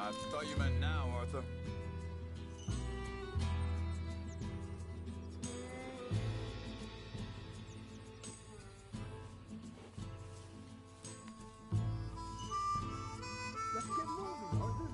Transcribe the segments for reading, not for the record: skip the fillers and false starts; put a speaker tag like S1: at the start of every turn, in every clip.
S1: I thought you meant now, Arthur.
S2: Let's get moving, Arthur.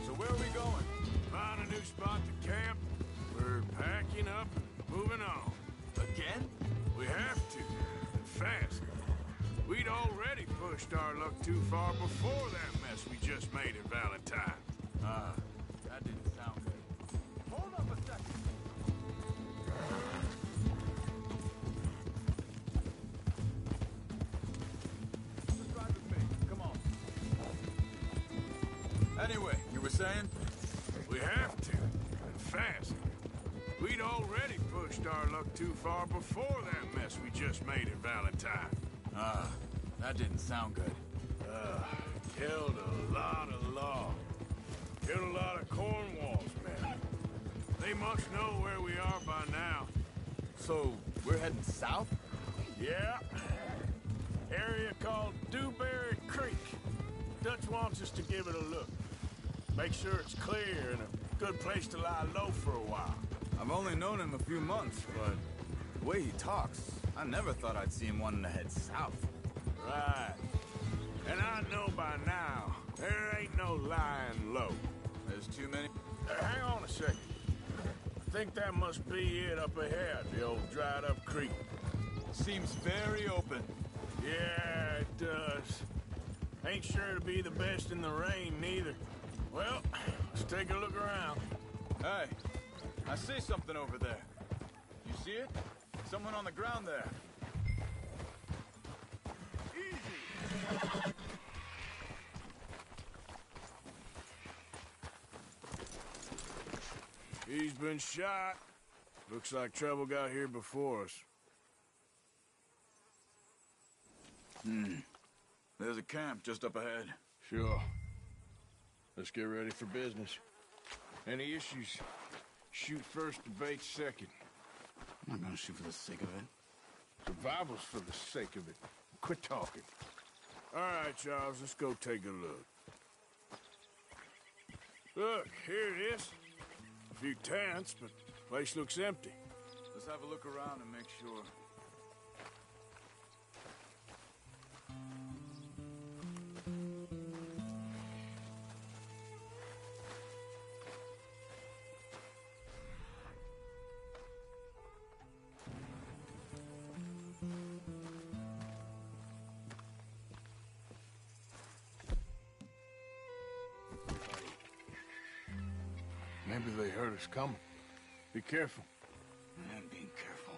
S1: So where are we going?
S3: Found a new spot to camp. We're packing up and moving on.
S1: Again?
S3: We have to, and fast. We'd already pushed our luck too far before that mess we just made in Valentine.
S1: That didn't sound good.
S2: Hold up a second.
S1: Just ride with me. Come on. Anyway, you were saying?
S3: We have to, and fast. We'd already pushed our luck too far before that mess we just made in Valentine.
S1: That didn't sound good.
S3: Killed a lot of law. Killed a lot of Cornwall's men. They must know where we are by now.
S1: So, we're heading south?
S3: Yeah. Area called Dewberry Creek. Dutch wants us to give it a look. Make sure it's clear and a good place to lie low for a while.
S1: I've only known him a few months, but the way he talks, I never thought I'd see him wanting to head south.
S3: Right. And I know by now, there ain't no lying low.
S1: There's too many...
S3: Hang on a second. I think that must be it up ahead, the old dried-up creek.
S1: Seems very open.
S3: Yeah, it does. Ain't sure to be the best in the rain, neither. Well, let's take a look around.
S1: Hey, I see something over there. You see it? Someone on the ground there.
S3: Easy! He's been shot. Looks like trouble got here before us.
S1: There's a camp just up ahead.
S3: Sure. Let's get ready for business. Any issues? Shoot first, debate second.
S1: I'm not gonna shoot for the sake of it.
S3: Survival's for the sake of it. Quit talking. All right, Charles, let's go take a look. Look, here it is. A few tents, but the place looks empty.
S1: Let's have a look around and make sure.
S3: Maybe they heard us coming. Be careful.
S1: I'm being careful.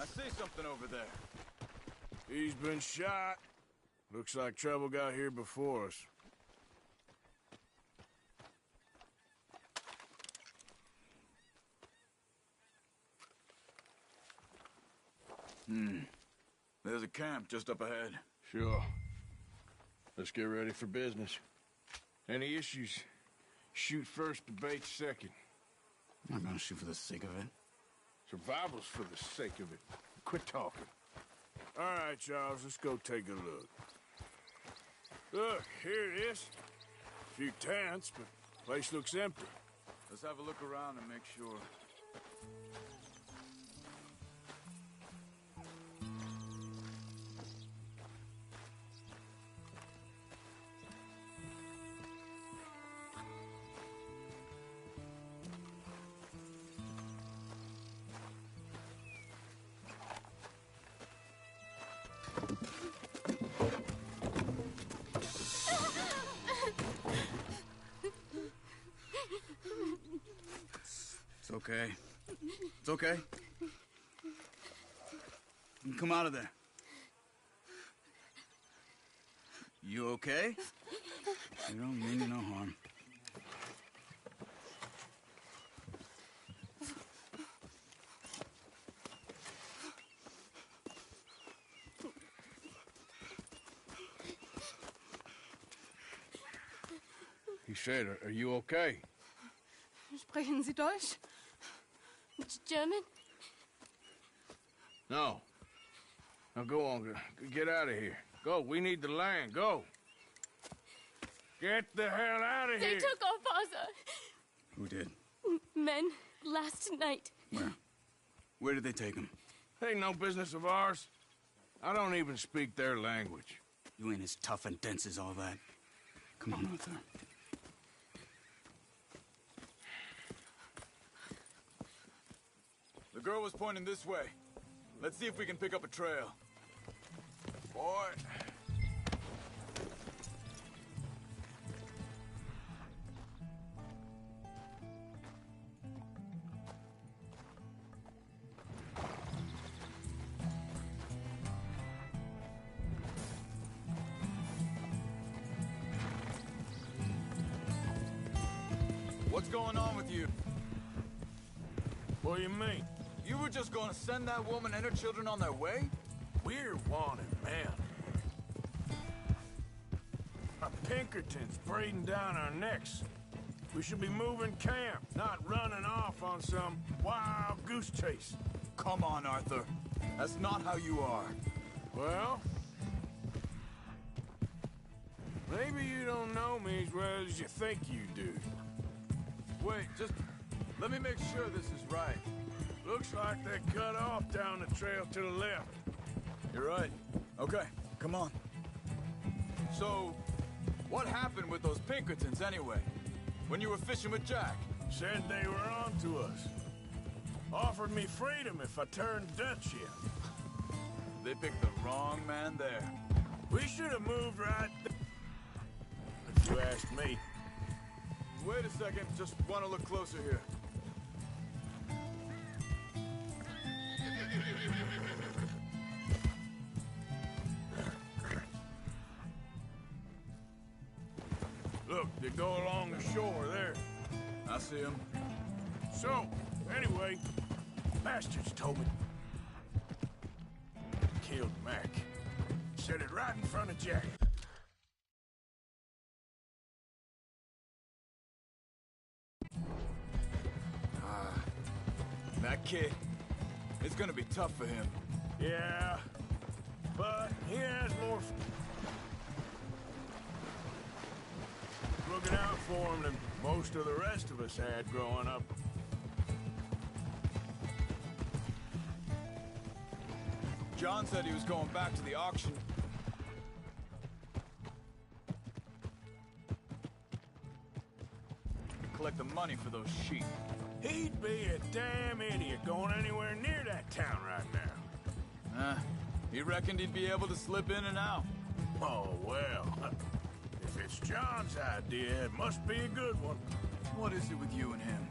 S1: I see something over there.
S3: He's been shot. Looks like trouble got here before us.
S1: There's a camp just up ahead.
S3: Sure. Let's get ready for business. Any issues, shoot first, debate second.
S1: I'm not gonna shoot for the sake of it.
S3: Survival's for the sake of it. Quit talking. All right, Charles, let's go take a look. Look, here it is. A few tents, but the place looks empty.
S1: Let's have a look around and make sure. It's okay. It's okay. You can come out of there. You okay? You don't mean you no harm.
S3: He said, are you okay?
S4: Sprechen Sie Deutsch? German?
S3: No. Now go on, get out of here. Go, we need the land, go. Get the hell out of
S4: They
S3: here.
S4: took our father.
S1: Who did?
S4: Men, last night.
S1: Where? Where did they take him?
S3: Ain't no business of ours. I don't even speak their language.
S1: You ain't as tough and dense as all that. Come on, Arthur. The girl was pointing this way. Let's see if we can pick up a trail. Boy. What's going on with you?
S3: What do you mean?
S1: You were just going to send that woman and her children on their way?
S3: We're wanted, man. Our Pinkertons breathing down our necks. We should be moving camp, not running off on some wild goose chase.
S1: Come on, Arthur. That's not how you are.
S3: Well, maybe you don't know me as well as you think you do.
S1: Wait, just let me make sure this is right.
S3: Looks like they cut off down the trail to the left.
S1: You're right. Okay, come on. So, what happened with those Pinkertons anyway? When you were fishing with Jack?
S3: Said they were on to us. Offered me freedom if I turned Dutch in.
S1: They picked the wrong man there.
S3: We should have moved right if you ask me.
S1: Wait a second, just want to look closer here.
S3: Look, they go along the shore there.
S1: I see him.
S3: So, anyway, bastards told me. Killed Mac. Said it right in front of Jack.
S1: That kid, it's gonna be tough for him.
S3: Yeah, but he has more looking out for him than most of the rest of us had growing up.
S1: John said he was going back to the auction. Collect the money for those sheep.
S3: He'd be a damn idiot going anywhere near that town right now.
S1: He reckoned he'd be able to slip in and out.
S3: Oh, well. If it's John's idea, it must be a good one.
S1: What is it with you and him?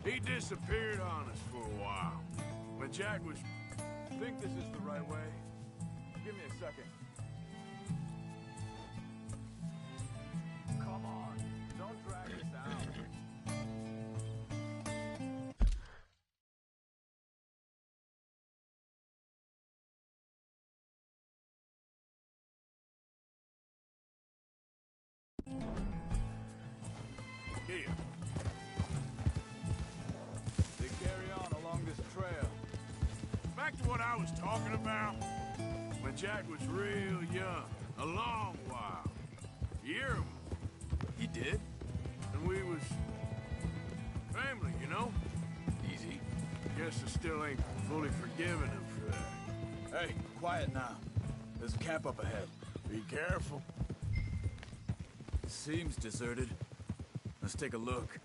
S3: He disappeared on us for a while. When Jack was...
S1: I think this is the right way. Give me a second. Come on, don't drag this out.
S3: Here.
S1: They carry on along this trail.
S3: Back to what I was talking about. When Jack was real young. A long while. You hear him?
S1: He did?
S3: And we was... family, you know?
S1: Easy.
S3: Guess I still ain't fully forgiven him for that.
S1: Hey, quiet now. There's a camp up ahead.
S3: Be careful.
S1: Seems deserted. Let's take a look.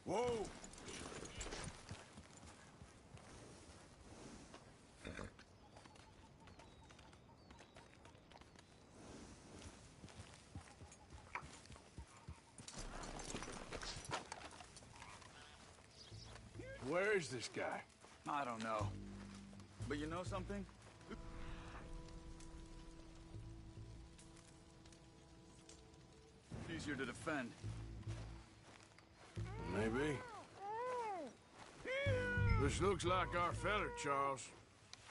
S1: Whoa!
S3: Where is this guy?
S1: I don't know. But you know something? Easier to defend.
S3: Maybe. This looks like our feller, Charles.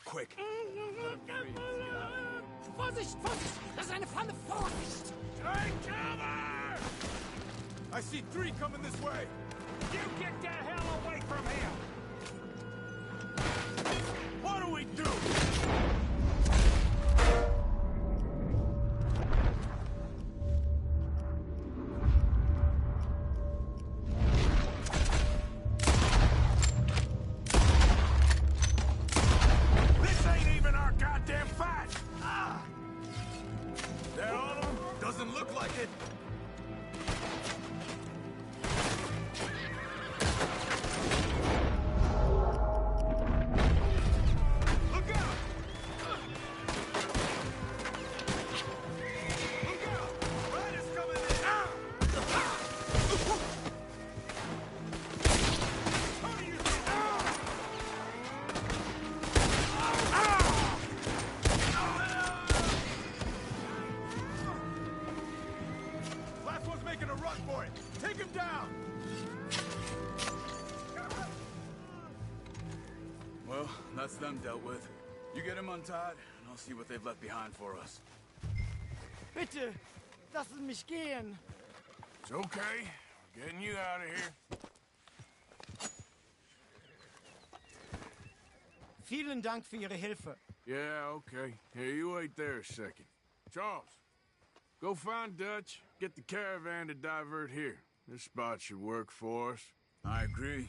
S1: Quick. Let him breathe. Get out of here.
S2: Vorsicht, Vorsicht! Das ist eine Falle! Vorsicht!
S3: Take cover!
S1: I see 3 coming this way!
S3: You get the hell away from him! What do we do? This ain't even our goddamn fight!
S1: Ah! That all of them? Doesn't look like it. Well, that's them dealt with. You get him untied, and I'll see what they've left behind for us.
S2: Bitte, lassen mich gehen.
S3: It's okay. We're getting you out of here.
S2: Vielen Dank für Ihre Hilfe.
S3: Yeah, okay. Here, you wait there a second. Charles, go find Dutch. Get the caravan to divert here. This spot should work for us.
S1: I agree.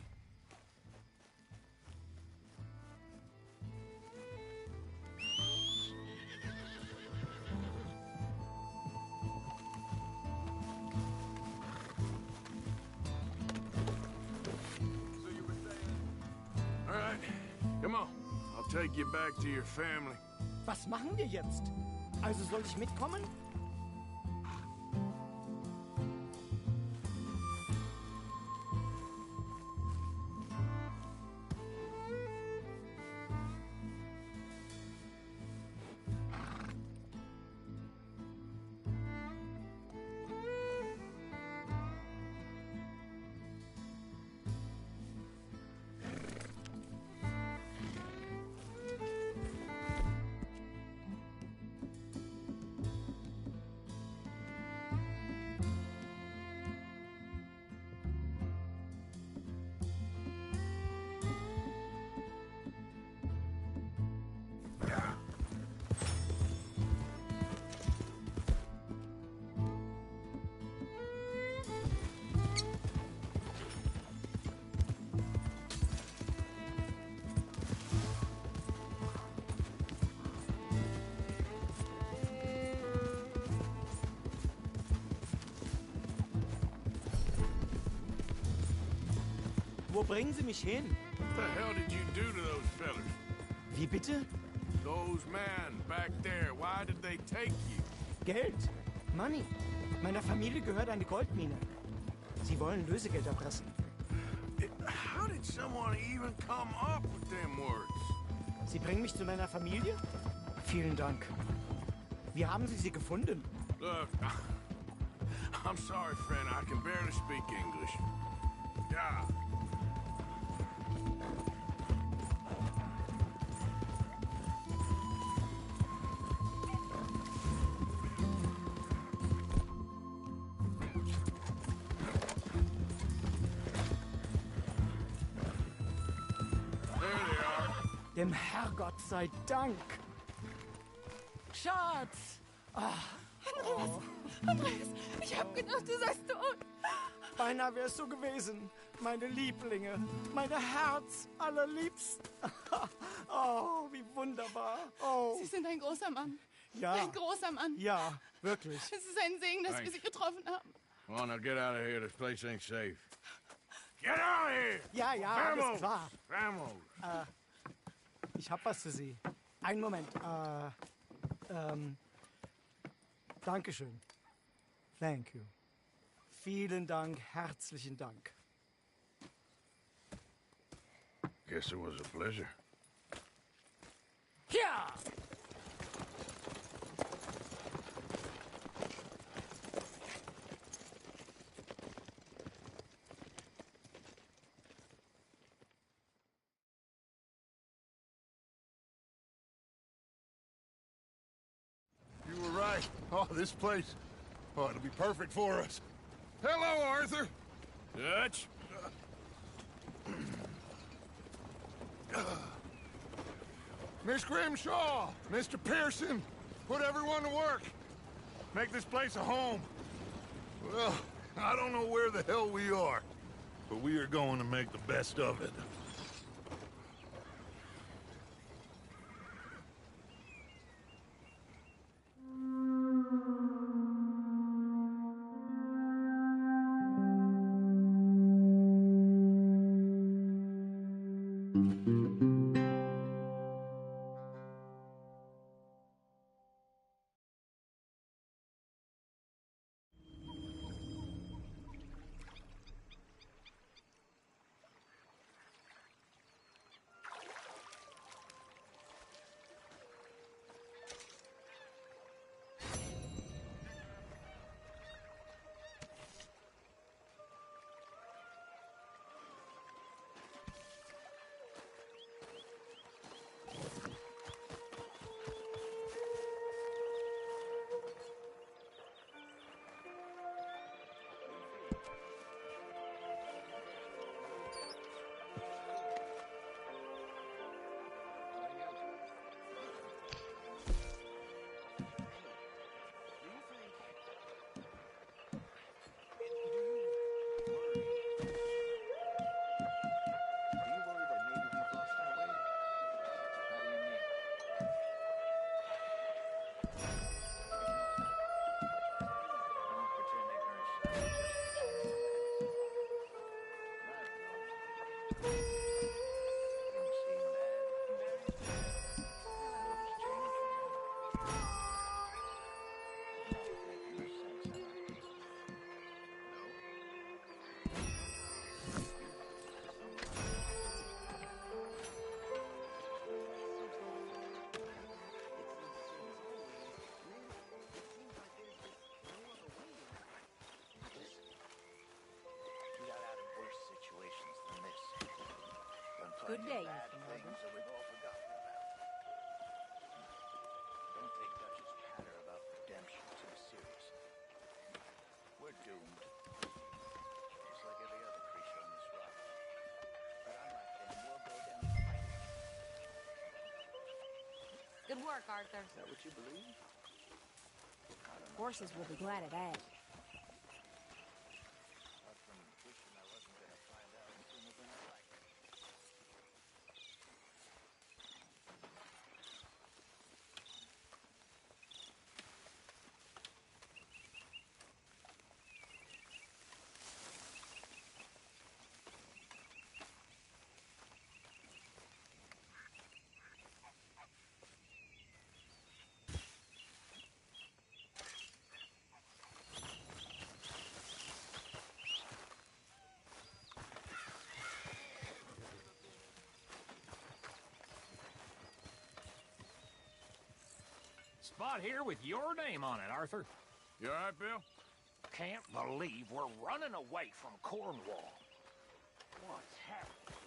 S3: All right, come on. I'll take you back to your family.
S2: Was machen wir jetzt? Also soll ich mitkommen? Wo bringen Sie mich hin?
S3: What the hell did you do to those fellas?
S2: Wie bitte?
S3: Those men back there, why did they take you?
S2: Geld. Money. Meiner Familie gehört eine Goldmine. Sie wollen Lösegeld erpressen.
S3: How did someone even come up with them words?
S2: Sie bringen mich zu meiner Familie? Vielen Dank. Wie haben Sie sie gefunden?
S3: Look, I'm sorry, friend. I can barely speak English. Yeah.
S2: Dem Herrgott sei Dank. Schatz!
S4: Andreas, ich hab gedacht, du seist tot.
S2: Beinahe wär's so gewesen. Meine Lieblinge, meine Herz allerliebsten. Oh, wie wunderbar. Oh,
S5: Sie sind ein großer Mann.
S2: ja.
S5: Ein großer Mann.
S2: Ja, wirklich.
S5: Es ist ein Segen, dass wir Sie getroffen haben.
S3: Come on, now get out of here. This place ain't safe. Get out of here!
S2: Ja, ja, alles klar.
S3: Vamos!
S2: Ich hab was für Sie. Einen Moment. Dankeschön. Thank you. Vielen Dank, herzlichen Dank.
S3: Guess it was a pleasure.
S2: Ja!
S6: You were right. Oh, this place. Oh, it'll be perfect for us. Hello, Arthur.
S3: Dutch?
S6: Miss Grimshaw, Mr. Pearson, put everyone to work. Make this place a home. Well, I don't know where the hell we are, but we are going to make the best of it.
S7: Good day, Mr. Morgan.
S8: Don't take Dutch's chatter about redemption too seriously. We're doomed. Just like every other creature on this rock. But unlike them, we'll go down fighting.
S7: Good work, Arthur.
S8: Is that what you believe?
S7: Horses will be glad of that.
S8: Apart from wishing I wasn't going to find out sooner than I like.
S9: spot here with your name on it, Arthur.
S1: You all right, Bill?
S9: Can't believe we're running away from Cornwall. What's happening?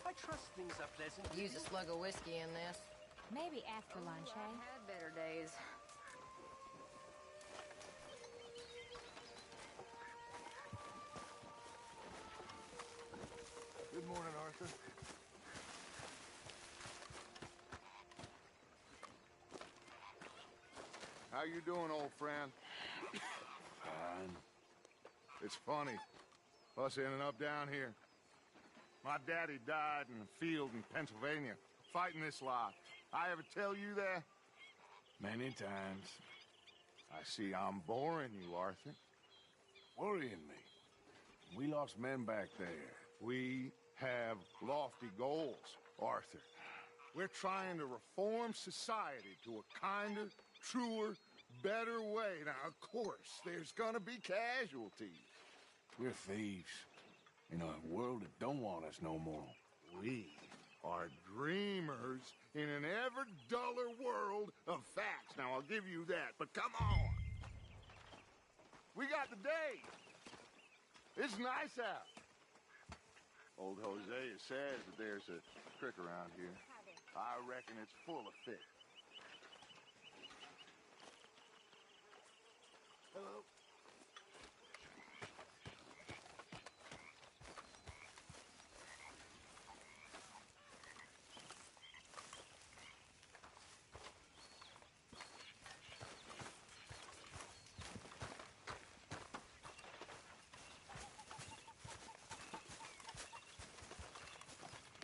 S10: I trust things are pleasant.
S11: Use a slug of whiskey in this.
S7: Maybe after lunch, eh?
S11: I've had better days.
S6: Good morning, Arthur. How you doing, old friend?
S3: Fine.
S6: It's funny, us ending up down here. My daddy died in a field in Pennsylvania, fighting this lot. I ever tell you that?
S3: Many times.
S6: I see I'm boring you, Arthur.
S3: Worrying me. We lost men back there.
S6: We have lofty goals, Arthur. We're trying to reform society to a kinder, truer, better way. Now, of course, there's gonna be casualties.
S3: We're thieves. In a world that don't want us no more.
S6: We are dreamers in an ever duller world of facts. Now, I'll give you that, but come on. We got the day. It's nice out. Old Hosea says that there's a creek around here. I reckon it's full of fish. Hello.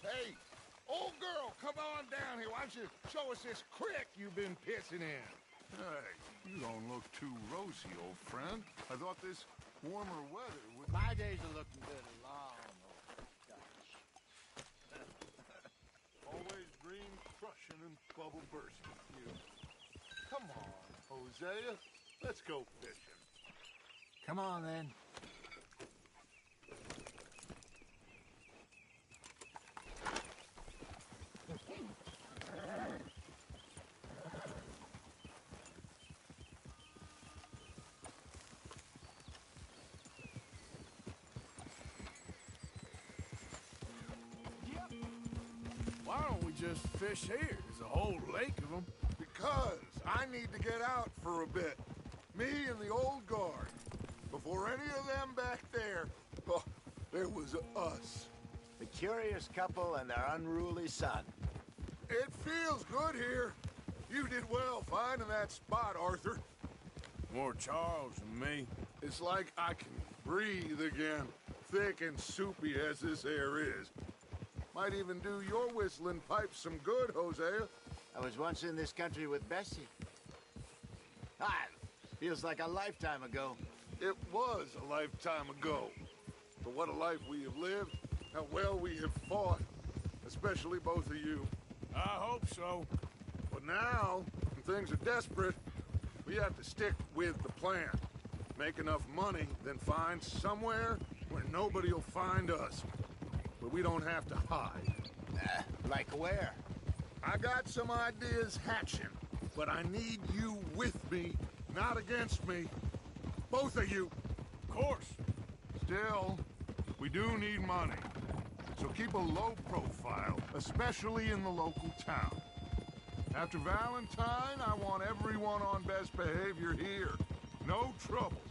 S6: Hey, old girl, come on down here. Why don't you show us this creek you've been pissing in? Hey, you don't look too rosy, old friend. I thought this warmer weather would...
S8: My days are looking good along, old Dutch.
S6: Always dream crushing and bubble bursting with you. Come on, Hosea. Let's go fishing.
S8: Come on, then.
S3: Why don't we just fish here? There's a whole lake of them.
S6: Because I need to get out for a bit. Me and the old guard. Before any of them back there, oh, there was us.
S8: The curious couple and their unruly son.
S6: It feels good here. You did well finding that spot, Arthur.
S3: More Charles than me.
S6: It's like I can breathe again, thick and soupy as this air is. Might even do your whistling pipes some good, Hosea.
S8: I was once in this country with Bessie. Ah, feels like a lifetime ago.
S6: It was a lifetime ago. But what a life we have lived, how well we have fought. Especially both of you.
S3: I hope so.
S6: But now, when things are desperate, we have to stick with the plan. Make enough money, then find somewhere where nobody will find us. Where we don't have to hide.
S8: Like where?
S6: I got some ideas hatching, but I need you with me, not against me. Both of you.
S3: Of course.
S6: Still, we do need money. So keep a low profile, especially in the local town. After Valentine, I want everyone on best behavior here. No trouble.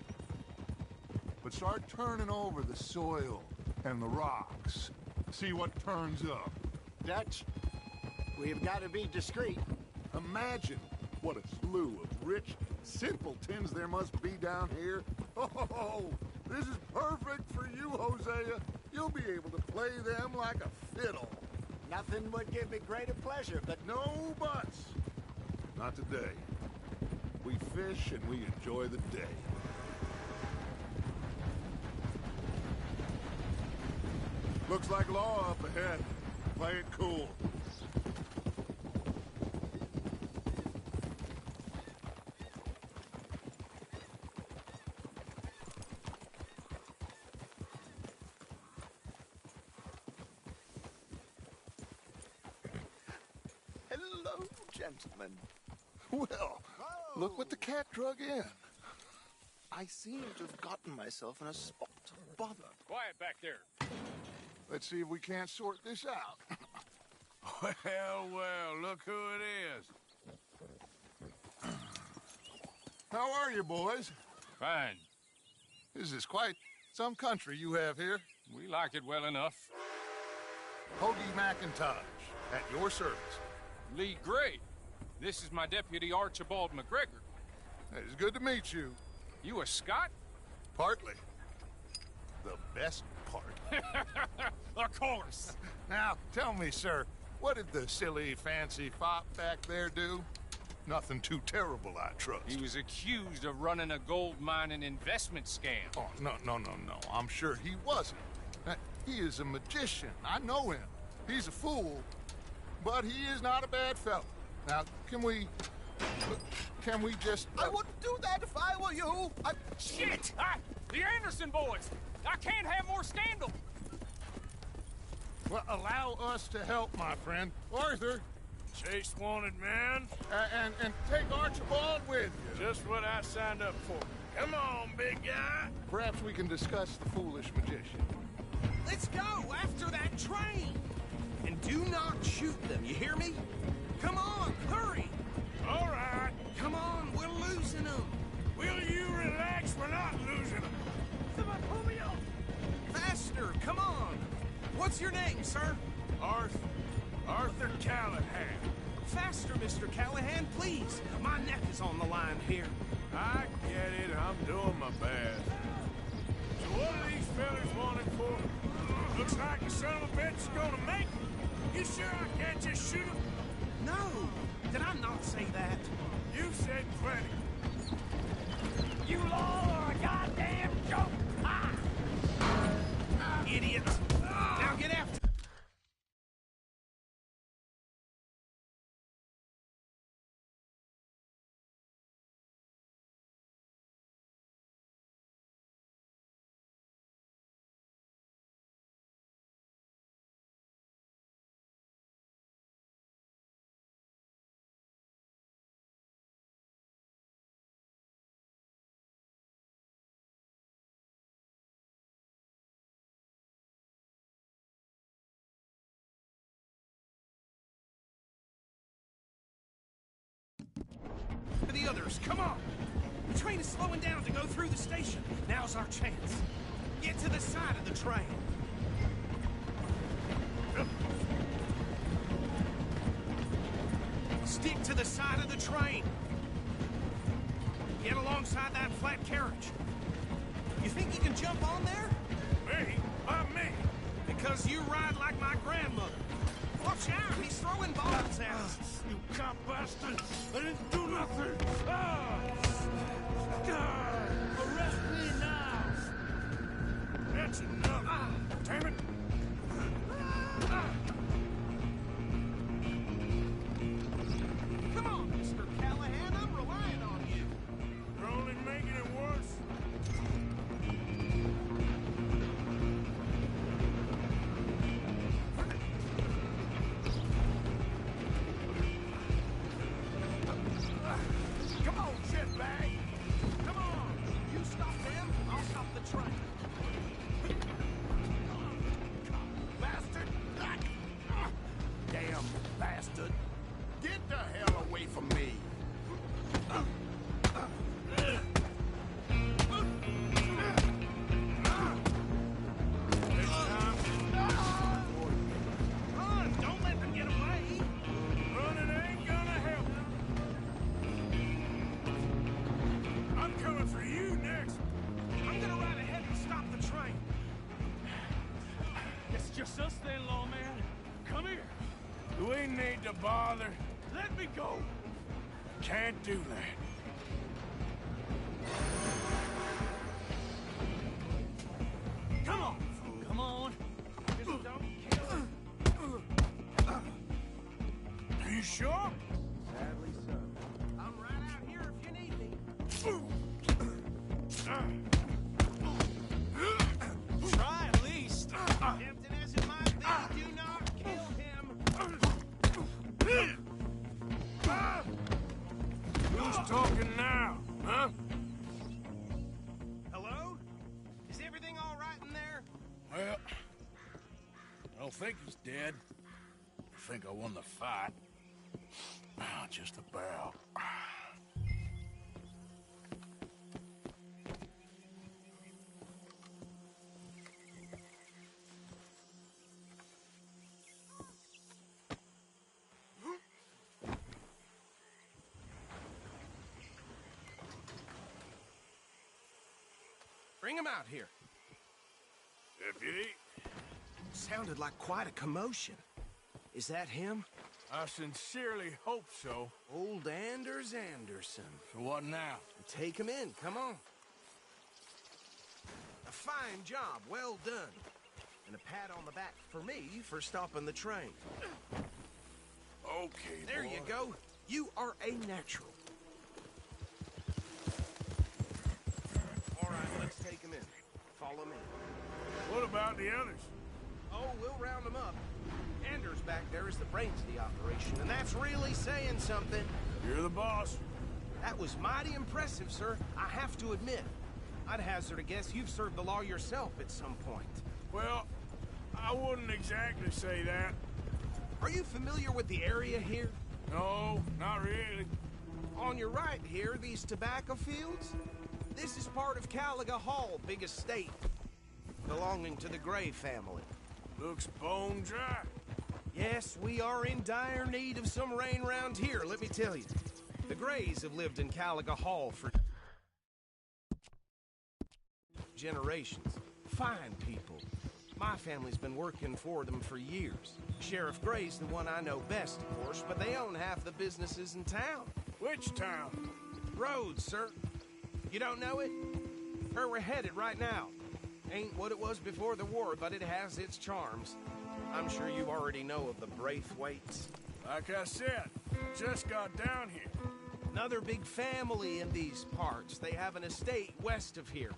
S6: But start turning over the soil and the rocks. See what turns up.
S8: Dutch, we've got to be discreet.
S6: Imagine what a slew of rich simpletons there must be down here. Oh, this is perfect for you, Hosea. You'll be able to play them like a fiddle.
S8: Nothing would give me greater pleasure, but...
S6: No buts. Not today. We fish and we enjoy the day. Looks like law up ahead. Play it cool.
S8: Hello,
S6: Hello, gentlemen. Well, look what the cat drug in. I seem to have gotten myself in a spot of bother.
S9: Quiet back there.
S6: Let's see if we can't sort this out.
S3: Well, look who it is.
S6: How are you, boys?
S9: Fine.
S6: This is quite some country you have here.
S9: We like it well enough.
S6: Hoagie McIntosh, at your service.
S9: Lee Gray. This is my deputy Archibald McGregor.
S6: It's good to meet you.
S9: You a Scot?
S6: Partly. The best part.
S9: Of course.
S6: Now, tell me, sir, what did the silly, fancy fop back there do? Nothing too terrible, I trust.
S9: He was accused of running a gold mining investment scam.
S6: Oh, no. I'm sure he wasn't. He is a magician. I know him. He's a fool, but he is not a bad fellow. Now, can we just...
S10: I wouldn't do that if I were you.
S9: Shit! The Anderson boys! I can't have more scandal!
S6: Well, allow us to help, my friend. Arthur,
S3: Chase wanted man.
S6: and take Archibald with you.
S3: Just what I signed up for. Come on, big guy.
S6: Perhaps we can discuss the foolish magician.
S10: Let's go after that train. And do not shoot them, you hear me? Come on, hurry.
S3: All right.
S10: Come on, we're losing them.
S3: Will you relax? We're not losing them.
S10: Faster, come on. What's your name, sir?
S3: Arthur Callahan.
S10: Faster, Mr. Callahan, please. My neck is on the line here.
S3: I get it. I'm doing my best. So what are these fellas wanting for? Looks like the son of a bitch is gonna make it. You sure I can't just shoot him?
S10: No, did I not say that?
S3: You said plenty.
S9: You all are a goddamn joke!
S10: Idiot. Now get after... The others, come on! The train is slowing down to go through the station. Now's our chance. Get to the side of the train. Stick to the side of the train. Get alongside that flat carriage. You think you can jump on there?
S3: Me? Why me?
S10: Because you ride like my grandmother. Watch out, he's throwing bombs at us.
S3: You cop bastard! I didn't do nothing! Arrest me now! That's enough! Damn it!
S10: Come on, Mr. Callahan, I'm relying on you.
S3: You're only making it worse.
S10: Come on, shitbag! Come on! You stop them, I'll stop the train. Bastard! Damn bastard! Get the hell away from me! Run! Don't let them get away!
S3: Running ain't gonna help. I'm coming for you next.
S10: I'm gonna ride ahead and stop the train.
S3: It's just us then, lawman. Come here. We need to bother. Let me go. Can't do that.
S10: Come on! Come on! Just don't kill him.
S3: Are you sure?
S10: Sadly so. I'm right out here if you need me. Try at least. Tempting as it might be, do not kill him.
S3: don't think he's dead. I think I won the fight. Just about.
S10: Bring him out here.
S3: Deputy?
S10: Sounded like quite a commotion. Is that him?
S3: I sincerely hope so.
S10: Old Anders Anderson.
S3: So what now?
S10: Take him in, come on. A fine job, well done. And a pat on the back for me for stopping the train.
S3: Okay,
S10: there
S3: boy.
S10: you go. You are a natural. All right, let's take him in. Follow me.
S3: What about the others?
S10: Oh, we'll round them up. Anders back there is the brains of the operation, and that's really saying something.
S3: You're the boss.
S10: That was mighty impressive, sir. I have to admit. I'd hazard a guess you've served the law yourself at some point.
S3: Well, I wouldn't exactly say that.
S10: Are you familiar with the area here?
S3: No, not really.
S10: On your right here, these tobacco fields? This is part of Caliga Hall, big estate, belonging to the Gray family.
S3: Looks bone dry.
S10: Yes, we are in dire need of some rain round here, let me tell you. The Grays have lived in Caliga Hall for generations. Fine people. My family's been working for them for years. Sheriff Gray's the one I know best, of course, but they own half the businesses in town.
S3: Which town?
S10: Rhodes, sir. You don't know it? Where we're headed right now. Ain't what it was before the war, but it has its charms. I'm sure you already know of the Braithwaites.
S3: Like I said, just got down here.
S10: Another big family in these parts. They have an estate west of here.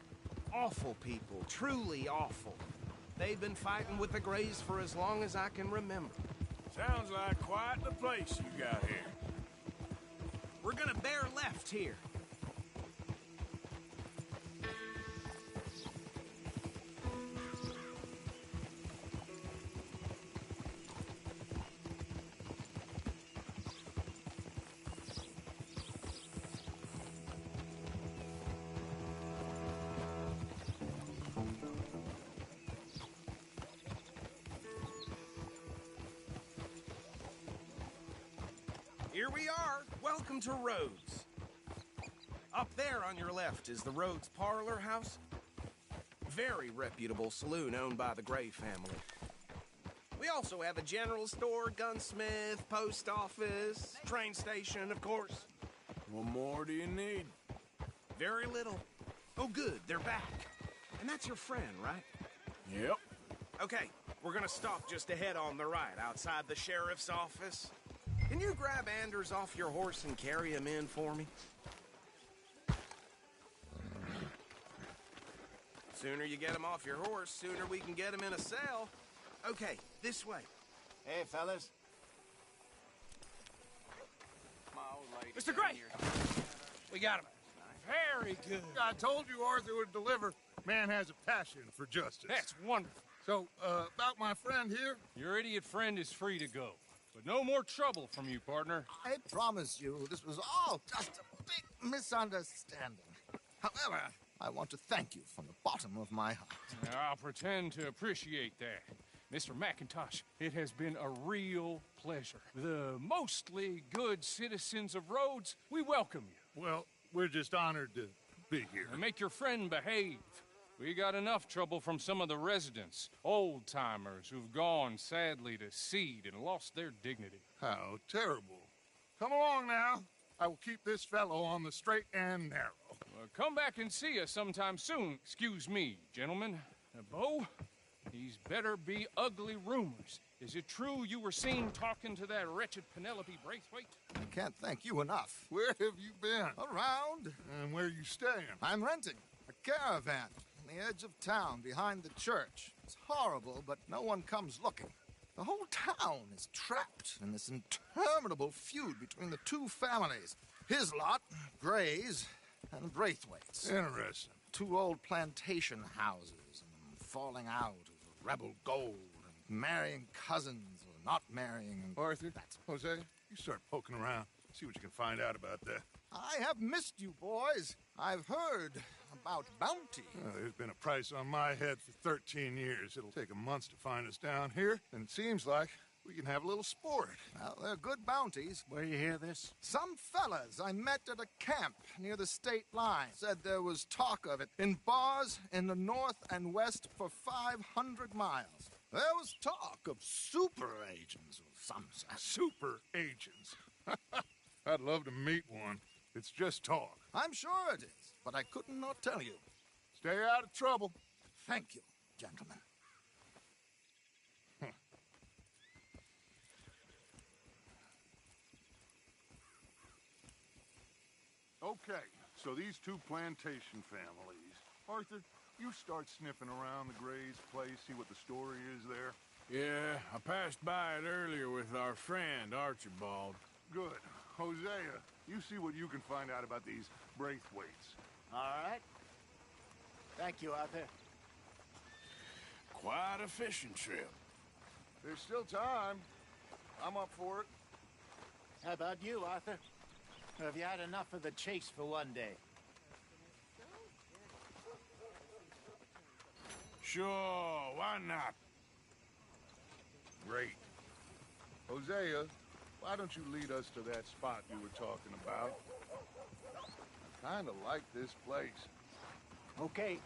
S10: Awful people, truly awful. They've been fighting with the Grays for as long as I can remember.
S3: Sounds like quite the place you got here.
S10: We're gonna bear left here. Here we are. Welcome to Rhodes. Up there on your left is the Rhodes Parlor House. Very reputable saloon owned by the Gray family. We also have a general store, gunsmith, post office, train station, of course.
S3: What more do you need?
S10: Very little. Oh, good. They're back. And that's your friend, right?
S3: Yep.
S10: Okay, we're gonna stop just ahead on the right, outside the sheriff's office. Can you grab Anders off your horse and carry him in for me? Sooner you get him off your horse, sooner we can get him in a cell. Okay, this way.
S8: Hey, fellas.
S10: Mr. Gray! We got him.
S6: Very good. I told you Arthur would deliver. Man has a passion for justice.
S12: That's wonderful.
S6: So, about my friend here?
S12: Your idiot friend is free to go. But no more trouble from you, partner.
S13: I promise you, this was all just a big misunderstanding. However, I want to thank you from the bottom of my heart.
S12: I'll pretend to appreciate that. Mr. McIntosh, it has been a real pleasure. The mostly good citizens of Rhodes, we welcome you.
S6: Well, we're just honored to be here.
S12: And make your friend behave. We got enough trouble from some of the residents, old-timers who've gone, sadly, to seed and lost their dignity.
S6: How terrible. Come along now. I will keep this fellow on the straight and narrow.
S12: Well, come back and see us sometime soon. Excuse me, gentlemen. Bo, these better be ugly rumors. Is it true you were seen talking to that wretched Penelope Braithwaite?
S13: I can't thank you enough.
S6: Where have you been?
S13: Around.
S6: And where are you staying?
S13: I'm renting a caravan on the edge of town behind the church. It's horrible, but no one comes looking. The whole town is trapped in this interminable feud between the two families. His lot, Gray's, and Braithwaite's.
S6: Interesting.
S13: Two old plantation houses and falling out of rebel gold and marrying cousins or not marrying. And
S6: Arthur, Jose, you start poking around. See what you can find out about that.
S13: I have missed you, boys. I've heard about bounty.
S6: There's been a price on my head for 13 years. It'll take 'em months to find us down here, and it seems like we can have a little sport.
S13: Well, they're good bounties.
S9: Where you hear this?
S13: Some fellas I met at a camp near the state line said there was talk of it in bars in the north and west for 500 miles. There was talk of super agents or some such.
S6: Super agents. I'd love to meet one. It's just talk.
S13: I'm sure it is, but I couldn't not tell you.
S6: Stay out of trouble.
S13: Thank you, gentlemen.
S6: Okay, so these two plantation families. Arthur, you start sniffing around the Gray's place, see what the story is there.
S3: Yeah, I passed by it earlier with our friend, Archibald.
S6: Good. Hosea, you see what you can find out about these Braithwaites.
S9: All right. Thank you, Arthur.
S3: Quite a fishing trip.
S6: There's still time. I'm up for it.
S9: How about you, Arthur? Or have you had enough of the chase for one day?
S3: Sure, why not?
S6: Great. Hosea, why don't you lead us to that spot you were talking about? I kind of like this place.
S9: Okay.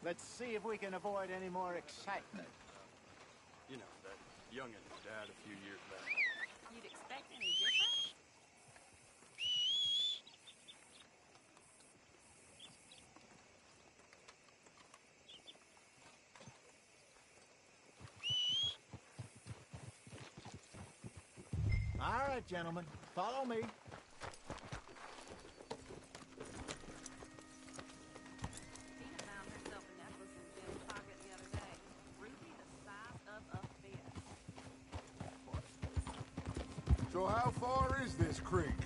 S9: Let's see if we can avoid any more excitement.
S1: You know, that youngin' died a few years back.
S4: You'd expect any different?
S9: All right, gentlemen. Follow me.
S4: Tina found herself a necklace in Jim's pocket the other day. Ruby the size of a fist.
S6: So how far is this creek?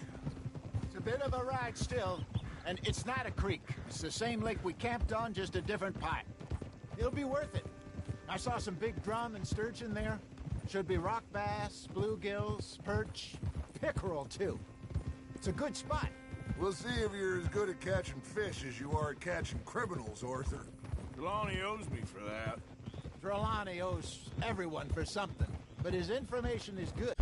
S9: It's a bit of a ride still, and it's not a creek. It's the same lake we camped on, just a different part. It'll be worth it. I saw some big drum and sturgeon there. Should be rock bass, bluegills, perch, pickerel, too. It's a good spot.
S6: We'll see if you're as good at catching fish as you are at catching criminals, Arthur.
S3: Trelawney owes me for that.
S9: Trelawney owes everyone for something, but his information is good.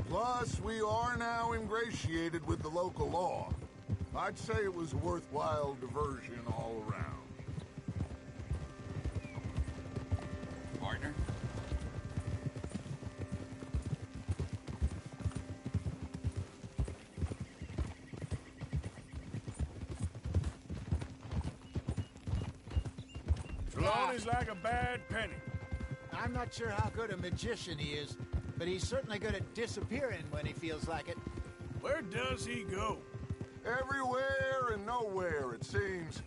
S6: Plus, we are now ingratiated with the local law. I'd say it was a worthwhile diversion all around.
S1: Partner?
S3: Trelawney's like a bad penny.
S9: I'm not sure how good a magician he is, but he's certainly good at disappearing when he feels like it.
S3: Where does he go?
S6: Everywhere and nowhere, it seems.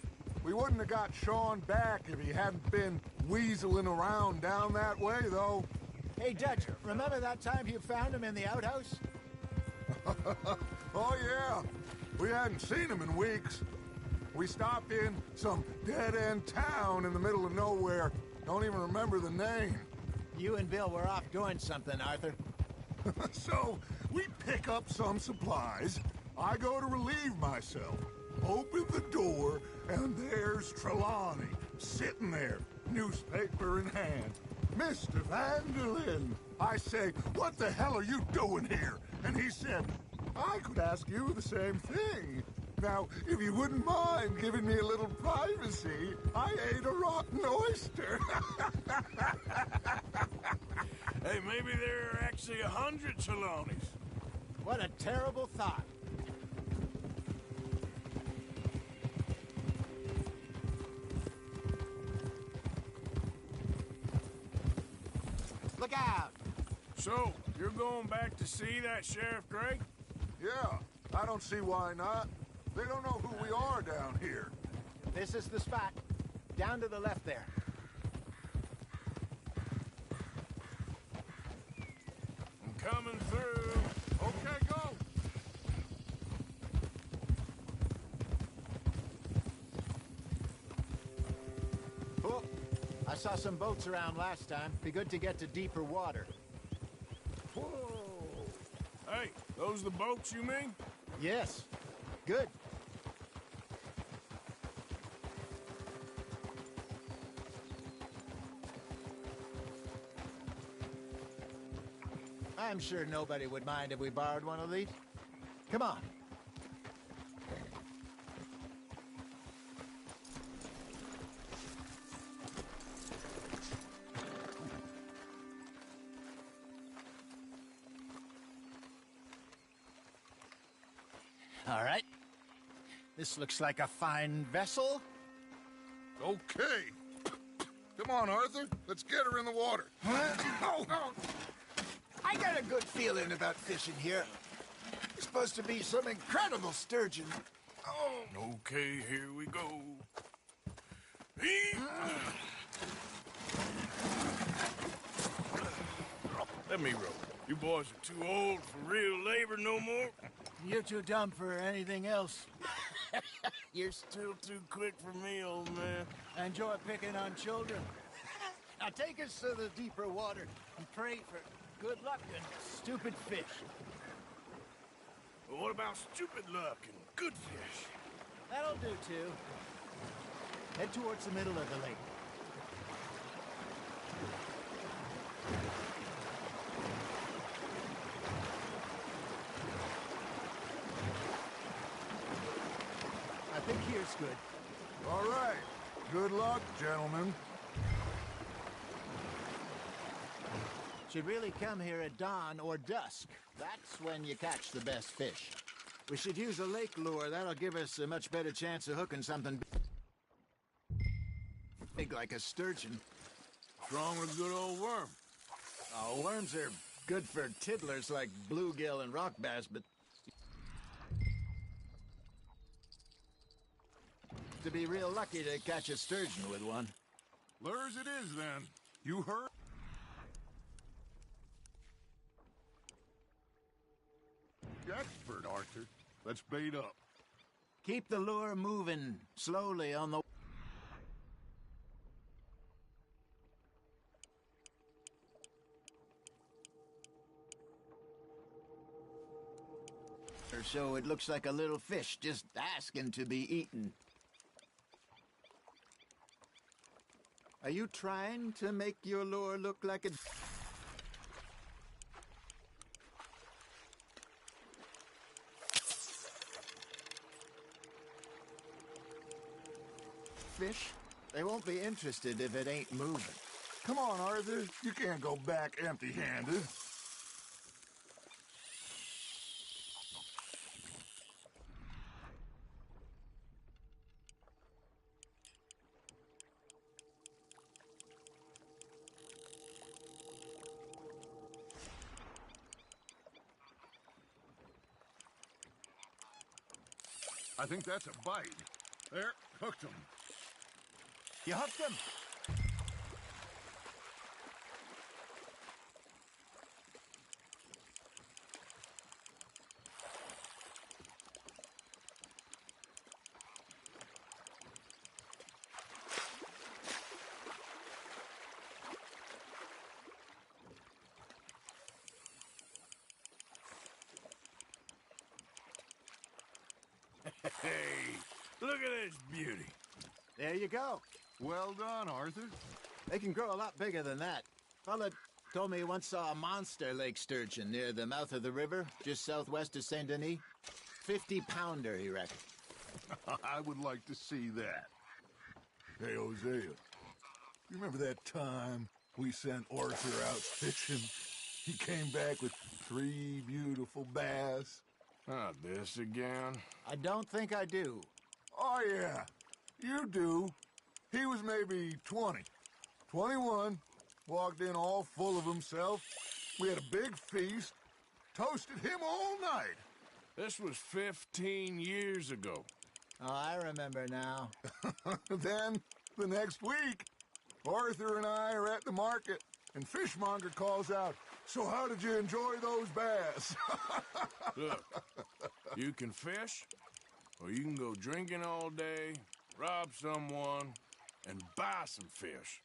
S6: We wouldn't have got Sean back if he hadn't been weaseling around down that way, though.
S9: Hey, Dutch, remember that time you found him in the outhouse?
S6: Oh, yeah. We hadn't seen him in weeks. We stopped in some dead-end town in the middle of nowhere. Don't even remember the name.
S9: You and Bill were off doing something, Arthur.
S6: So, we pick up some supplies. I go to relieve myself. Open the door, and there's Trelawney, sitting there, newspaper in hand. Mr. Vanderlyn. I say, what the hell are you doing here? And he said, I could ask you the same thing. Now, if you wouldn't mind giving me a little privacy, I ate a rotten oyster.
S3: Hey, maybe there are actually 100 Chelonis.
S9: What a terrible thought. Look out!
S3: So, you're going back to see that Sheriff Gray?
S6: Yeah, I don't see why not. They don't know who we are down here.
S9: This is the spot. Down to the left there.
S3: I'm coming through.
S6: Okay, go.
S9: Oh, I saw some boats around last time. Be good to get to deeper water.
S3: Whoa. Hey, those the boats you mean?
S9: Yes. Good. I'm sure nobody would mind if we borrowed one of these. Come on. All right. This looks like a fine vessel.
S6: Okay. Come on, Arthur. Let's get her in the water.
S9: Oh. I got a good feeling about fishing here. It's supposed to be some incredible sturgeon.
S3: Oh. Okay, here we go. Let me row. You boys are too old for real labor no more.
S9: You're too dumb for anything else.
S3: You're still too quick for me, old man.
S9: I enjoy picking on children. Now take us to the deeper water and pray for good luck and stupid fish.
S3: Well, what about stupid luck and good fish?
S9: That'll do, too. Head towards the middle of the lake. I think here's good.
S6: All right. Good luck, gentlemen.
S9: Should really come here at dawn or dusk. That's when you catch the best fish. We should use a lake lure. That'll give us a much better chance of hooking something big like a sturgeon.
S3: What's wrong with a good old worm?
S9: Oh, worms are good for tiddlers like bluegill and rock bass, but to be real lucky to catch a sturgeon with one.
S6: Lures it is, then. You heard? Expert, Arthur. Let's bait up.
S9: Keep the lure moving slowly on the... So it looks like a little fish just asking to be eaten. Are you trying to make your lure look like a... fish? They won't be interested if it ain't moving.
S6: Come on, Arthur. You can't go back empty-handed. I think that's a bite. There, hooked him.
S9: You hooked him?
S3: Hey, look at this beauty.
S9: There you go.
S6: Well done, Arthur.
S9: They can grow a lot bigger than that. Fella told me he once saw a monster lake sturgeon near the mouth of the river, just southwest of Saint Denis. 50-pounder, he reckoned.
S6: I would like to see that. Hey, Hosea, you remember that time We sent Arthur out fishing. He came back with 3 beautiful bass.
S3: Not this again.
S9: I don't think I do.
S6: Oh, yeah. You do. He was maybe 20. 21. Walked in all full of himself. We had a big feast. Toasted him all night.
S3: This was 15 years ago.
S9: Oh, I remember now.
S6: Then, the next week, Arthur and I are at the market, and Fishmonger calls out, "So how did you enjoy those bass?"
S3: Look, you can fish, or you can go drinking all day, rob someone, and buy some fish.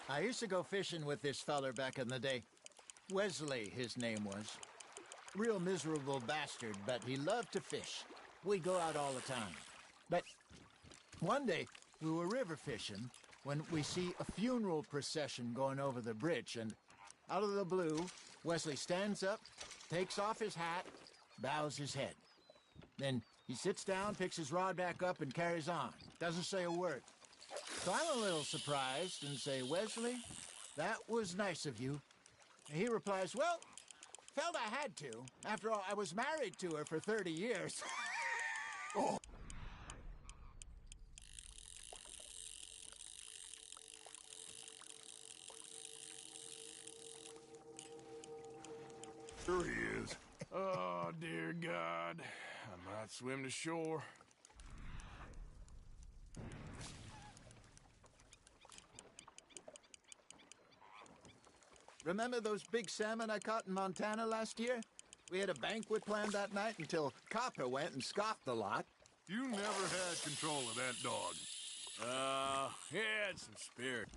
S9: I used to go fishing with this feller back in the day. Wesley, his name was. Real miserable bastard, but he loved to fish. We'd go out all the time. But one day, we were river fishing when we see a funeral procession going over the bridge, and out of the blue, Wesley stands up, takes off his hat, bows his head. Then he sits down, picks his rod back up, and carries on. Doesn't say a word. So I'm a little surprised and say, "Wesley, that was nice of you." And he replies, "Well, felt I had to. After all, I was married to her for 30 years.
S6: Oh. Sure he is.
S3: Oh, dear God. I might swim to shore.
S9: Remember those big salmon I caught in Montana last year? We had a banquet planned that night until Copper went and scoffed the lot.
S6: You never had control of that dog.
S3: He had some spirit.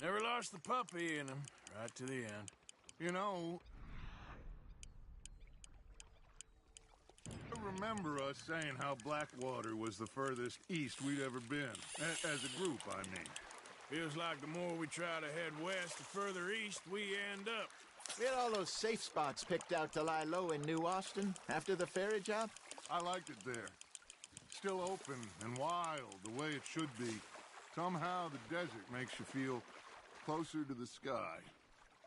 S3: Never lost the puppy in him, right to the end.
S6: You know, I remember us saying how Blackwater was the furthest east we'd ever been. As a group, I mean.
S3: Feels like the more we try to head west, the further east we end up.
S9: We had all those safe spots picked out to lie low in New Austin after the ferry job.
S6: I liked it there. Still open and wild, the way it should be. Somehow the desert makes you feel closer to the sky.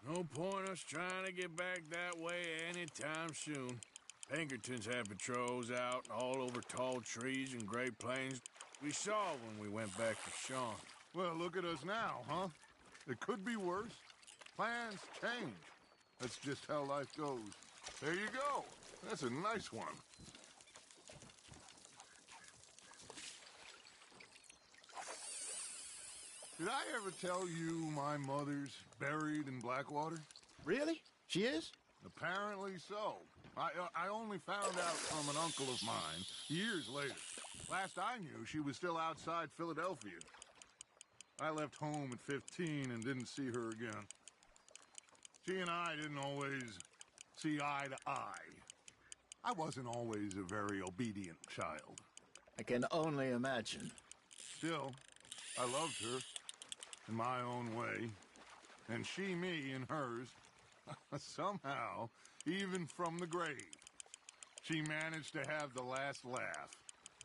S3: No point us trying to get back that way anytime soon. Pinkertons had patrols out all over tall trees and Great Plains. We saw when we went back to Sean.
S6: Well, look at us now, huh? It could be worse. Plans change. That's just how life goes. There you go. That's a nice one. Did I ever tell you my mother's buried in Blackwater?
S9: Really? She is?
S6: Apparently so. I only found out from an uncle of mine years later. Last I knew, she was still outside Philadelphia. I left home at 15 and didn't see her again. She and I didn't always see eye to eye. I wasn't always a very obedient child.
S9: I can only imagine.
S6: Still, I loved her in my own way, and she me in hers. Somehow, even from the grave, she managed to have the last laugh.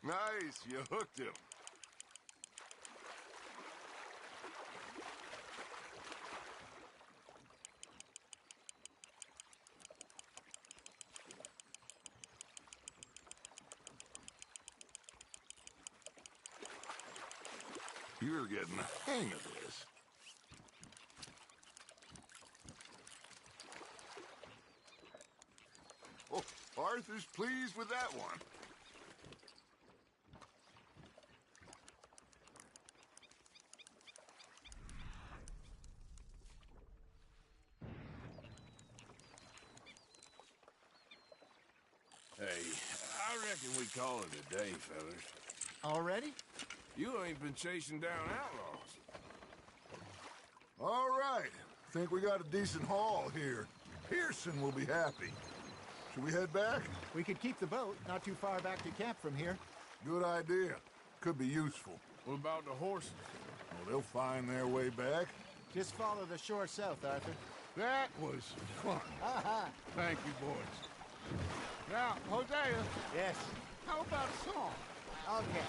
S6: Nice, you hooked him. You're getting the hang of this. Oh, Arthur's pleased with that one.
S3: Hey, I reckon we call it a day, fellas.
S9: Already?
S3: You ain't been chasing down outlaws.
S6: All right. Think we got a decent haul here. Pearson will be happy. Should we head back?
S9: We could keep the boat not too far back to camp from here.
S6: Good idea. Could be useful.
S3: What about the horses?
S6: Well, they'll find their way back.
S9: Just follow the shore south, Arthur.
S6: That was fun. Thank you, boys. Now, Hosea.
S9: Yes?
S6: How about a song?
S9: Okay.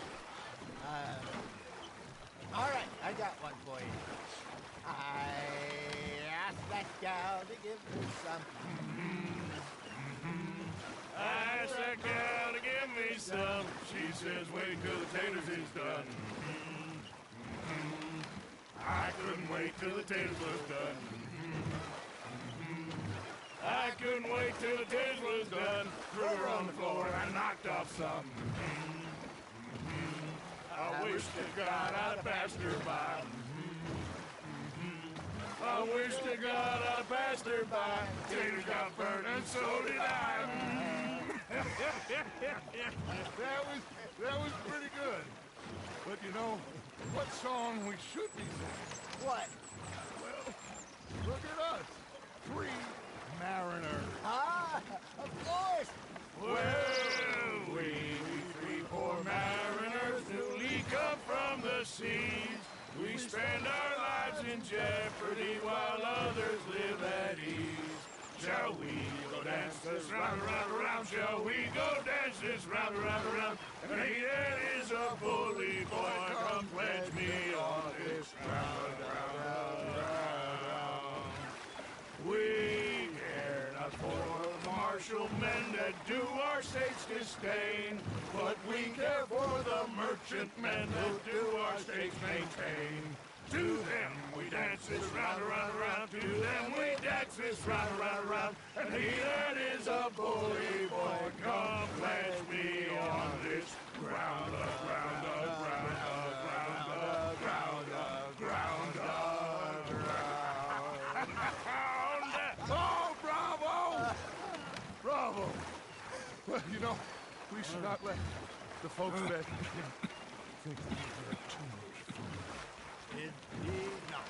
S9: All right, I got one for you. I asked that gal to give me some.
S3: I asked that gal to give me some. She says, wait till the taters is done. I couldn't wait till the taters was done. I couldn't wait till the taters was done. Threw her on the floor and knocked off some. I wish to God I'd have passed her by. I wish to God I'd have passed her by. Taters got burned and so did I.
S6: That was pretty good. But you know, what song we should be singing?
S9: What?
S6: Well, look at us. 3 mariners.
S9: Ah, of course.
S3: Well, we 3 poor mariners newly come from the seas. We spend our lives in jeopardy while others live at ease. Shall we go dance this round, round, round? Shall we go dance this round, round, round? And he that is a bully boy, come pledge me on this round, round, round, round. We care not for the martial men that do our state's disdain, but we care for the merchant men that do our state's maintain. To them we dance this round, round, round. To them we dance this round, round, round. And he that is a bully boy, come pledge me on this ground up, ground up, ground up, ground up, ground up, ground up, ground up.
S6: Oh, bravo! Bravo! Well, you know, we should not let the folks that think we have too much fun.
S9: Indeed not.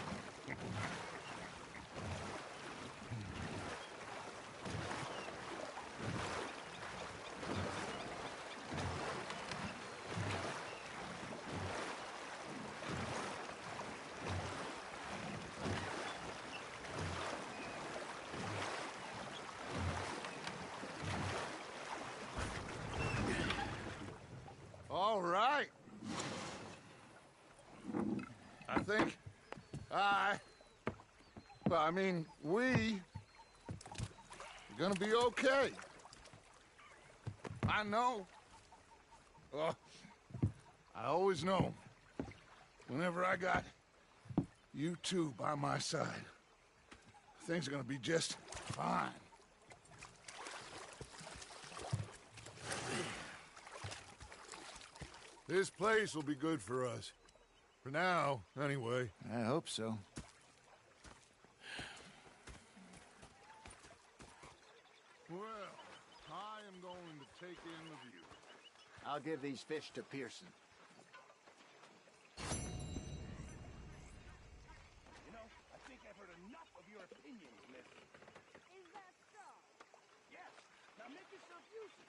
S6: All right. I think we are gonna be okay. I know. I always know. Whenever I got you two by my side, things are gonna be just fine. This place will be good for us. For now, anyway.
S9: I hope so.
S6: Well, I am going to take in the view.
S9: I'll give these fish to Pearson.
S3: You know, I think I've heard enough of your opinions, mister.
S4: Is that so?
S3: Yes. Now make yourself useful.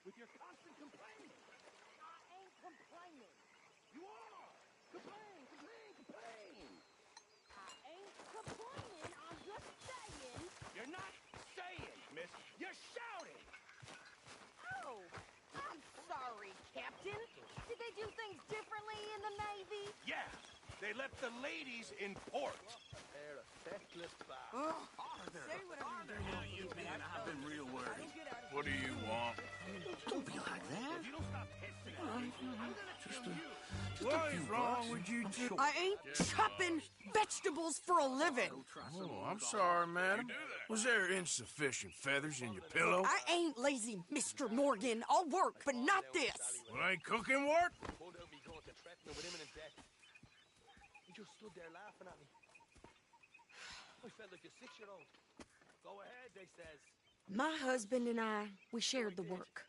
S14: with your constant complaining. I ain't complaining. You are. Complain, complain, complain.
S11: I ain't complaining. I'm just saying.
S14: You're not saying, miss. You're shouting.
S11: Oh, I'm sorry, Captain. Did they do things differently in the Navy?
S14: Yeah, they left the ladies in port.
S11: Ugh.
S14: Say whatever you do. I've been real worried.
S3: What do you want?
S14: Don't be like that. If you don't stop pissing at me, I'm gonna kill you.
S3: What is wrong with you two?
S15: I ain't chopping vegetables for a living.
S3: Oh, I'm sorry, madam. Was there insufficient feathers in your pillow?
S15: I ain't lazy, Mr. Morgan. I'll work, but not this.
S3: Well, ain't cooking work?
S14: Pulled out me gun to threaten her with imminent death. He just stood there laughing at me. I felt like a 6-year-old. Go ahead, they says.
S15: My husband and I, we shared the work.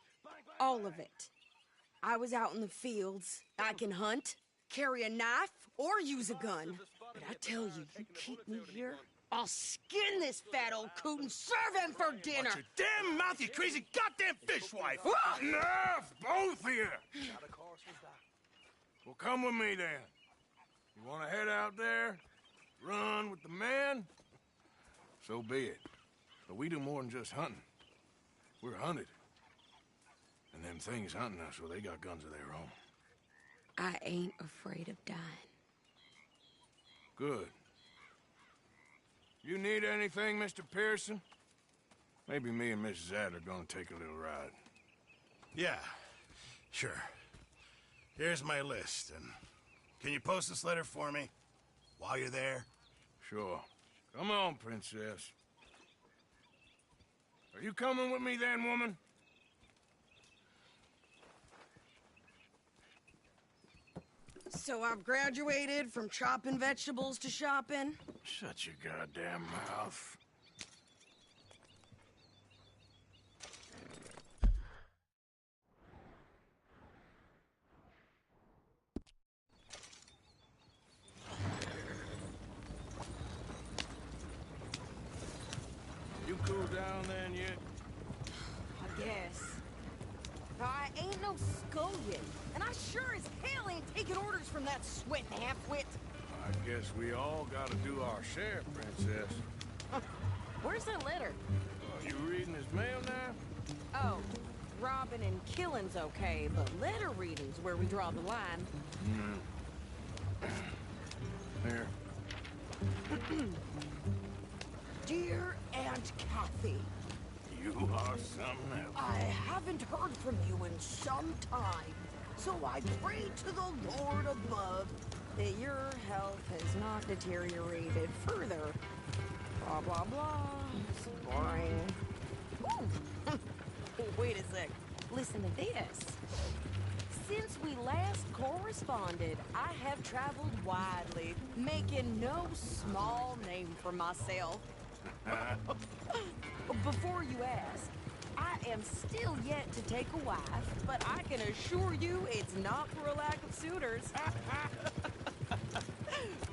S15: All of it. I was out in the fields. I can hunt, carry a knife, or use a gun. But I tell you, you keep me here, I'll skin this fat old coot and serve him for dinner.
S3: Watch your damn mouth, you crazy goddamn fishwife!
S15: Ah!
S3: Enough, both of you! Well, come with me then. You want to head out there, run with the man? So be it. But we do more than just hunting. We're hunted. And them things hunting us, well, they got guns of their own.
S15: I ain't afraid of dying.
S3: Good. You need anything, Mr. Pearson? Maybe me and Mrs. Adler are gonna take a little ride.
S16: Yeah, sure. Here's my list, and can you post this letter for me while you're there?
S3: Sure. Come on, Princess. Are you coming with me then, woman?
S15: So I've graduated from chopping vegetables to shopping.
S3: Shut your goddamn mouth. You cool down then yet?
S15: I guess. I ain't no scullion, and I sure as hell ain't taking orders from that sweating half-wit.
S3: I guess we all gotta do our share, Princess.
S15: Where's that letter?
S3: Oh, you reading his mail now?
S15: Oh, robbing and killing's okay, but letter reading's where we draw the line.
S3: Here.
S15: Dear Aunt Kathy,
S3: You are something else.
S15: I haven't heard from you in some time, so I pray to the Lord above that your health has not deteriorated further. Blah, blah, blah. It's boring. Ooh. Wait a sec. Listen to this. Since we last corresponded, I have traveled widely, making no small name for myself. Before you ask, I am still yet to take a wife, but I can assure you it's not for a lack of suitors.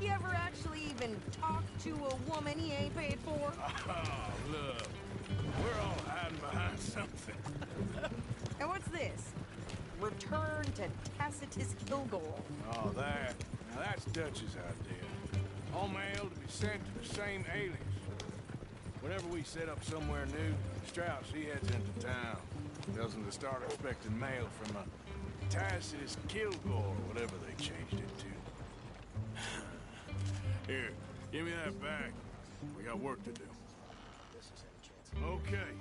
S15: You ever actually even talk to a woman he ain't paid for?
S3: Oh, look. We're all hiding behind something.
S15: And what's this? Return to Tacitus Kilgore.
S3: Oh, that. Now that's Dutch's idea. All mail to be sent to the same alias. Whenever we set up somewhere new, Strauss, he heads into town. Tells them to start expecting mail from a Tacitus Kilgore, whatever they changed it to. Here, give me that back. We got work to do. Okay,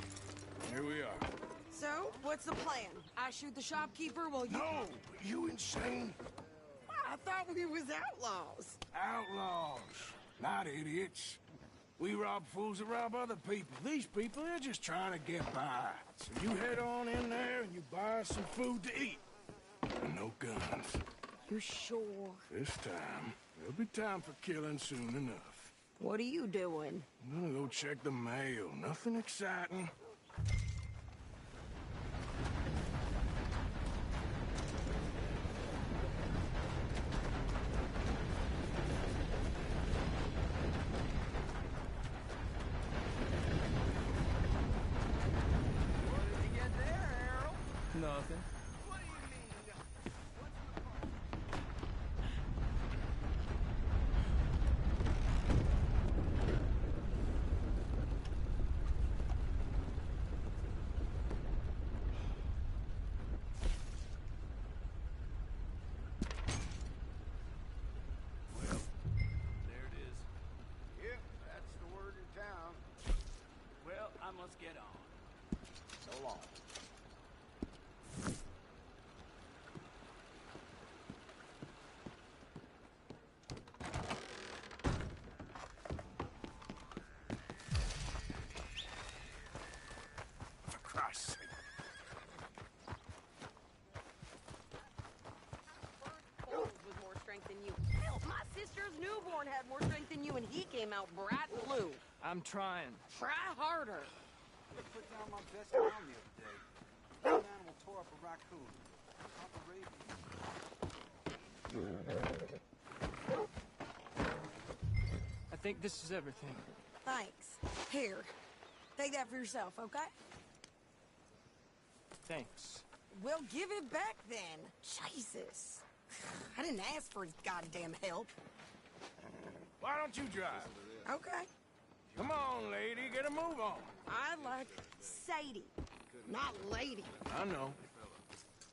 S3: here we are.
S15: So, what's the plan? I shoot the shopkeeper while you...
S3: No! You insane?
S15: I thought we was outlaws.
S3: Outlaws, not idiots. We rob fools that rob other people. These people, they're just trying to get by. So you head on in there and you buy some food to eat. And no guns.
S15: You're sure?
S3: This time, there'll be time for killing soon enough.
S15: What are you doing?
S3: I'm gonna go check the mail. Nothing exciting.
S2: nothing.
S14: There it is.
S8: Yep, that's the word in town.
S14: Well, I must get on.
S8: So long.
S3: For Christ's sake.
S11: Cold with more strength than you. Hell, my sister's newborn had more strength than you, and he came out bright blue.
S2: I'm trying.
S11: Try harder.
S8: I put down my best round the other day. One animal tore up a raccoon. Papa rabies.
S2: I think this is everything.
S15: Thanks. Here. Take that for yourself, okay?
S2: Thanks.
S15: Well, give it back then. Jesus. I didn't ask for his goddamn help.
S3: Why don't you drive?
S15: Okay.
S3: Come on, lady, get a move on.
S15: I like Sadie, not lady.
S3: I know.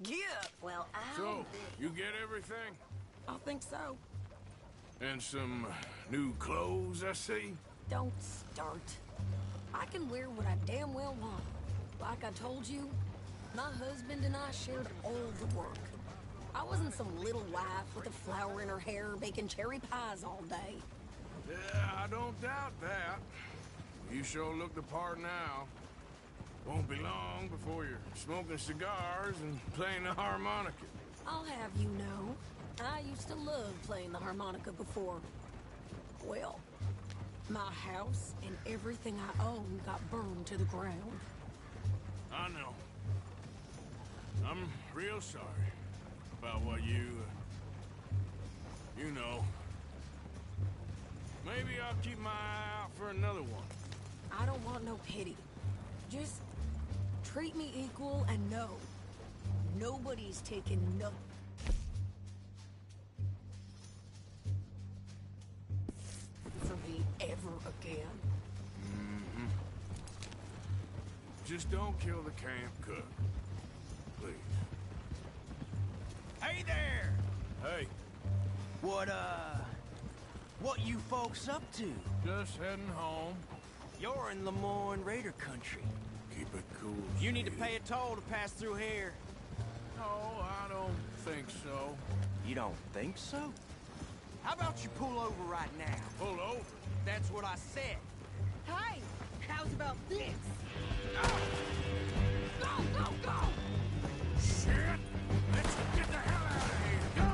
S15: Yeah. Well,
S3: So, you get everything?
S15: I think so.
S3: And some new clothes, I see?
S15: Don't start. I can wear what I damn well want. Like I told you, my husband and I shared all the work. I wasn't some little wife with a flower in her hair baking cherry pies all day.
S3: Yeah, I don't doubt that. You sure look the part now. Won't be long before you're smoking cigars and playing the harmonica.
S15: I'll have you know, I used to love playing the harmonica before. Well, my house and everything I own got burned to the ground.
S3: I know. I'm real sorry about what you know. Maybe I'll keep my eye out for another one.
S15: I don't want no pity. Just treat me equal and know nobody's taking no from me ever again.
S3: Mm-hmm. Just don't kill the camp cook. Please.
S10: Hey there!
S3: Hey.
S10: What you folks up to?
S3: Just heading home.
S10: You're in Lemoyne Raider country.
S3: Keep it cool.
S10: You need to
S3: Steve.
S10: pay a toll to pass through here.
S3: No, I don't think so.
S10: You don't think so? How about you pull over right now?
S3: Pull over?
S10: That's what I said.
S15: Hey, how's about this?
S3: Go, go, go! Shit! Let's get the hell out of here! Go!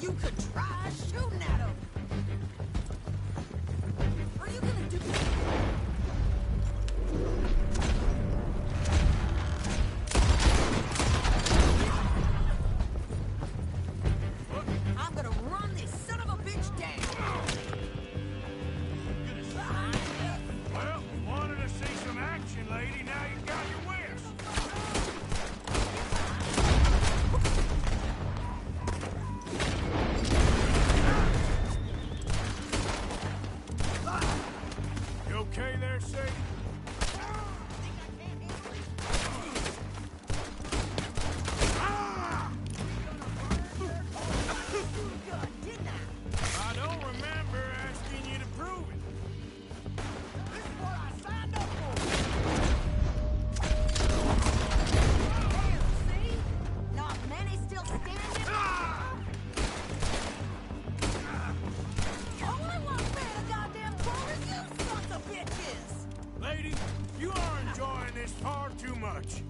S15: You could try shooting at him. Are you gonna do I'm gonna run this son of a bitch down.
S3: Well, wanted to see some action, lady. Now you got your wish. You okay there, Sadie? I don't remember asking you to prove it.
S15: This is what I signed up for. See? Not many still standing. Only one man a goddamn phone is you sons of bitches.
S3: Lady, you are enjoying this far too much.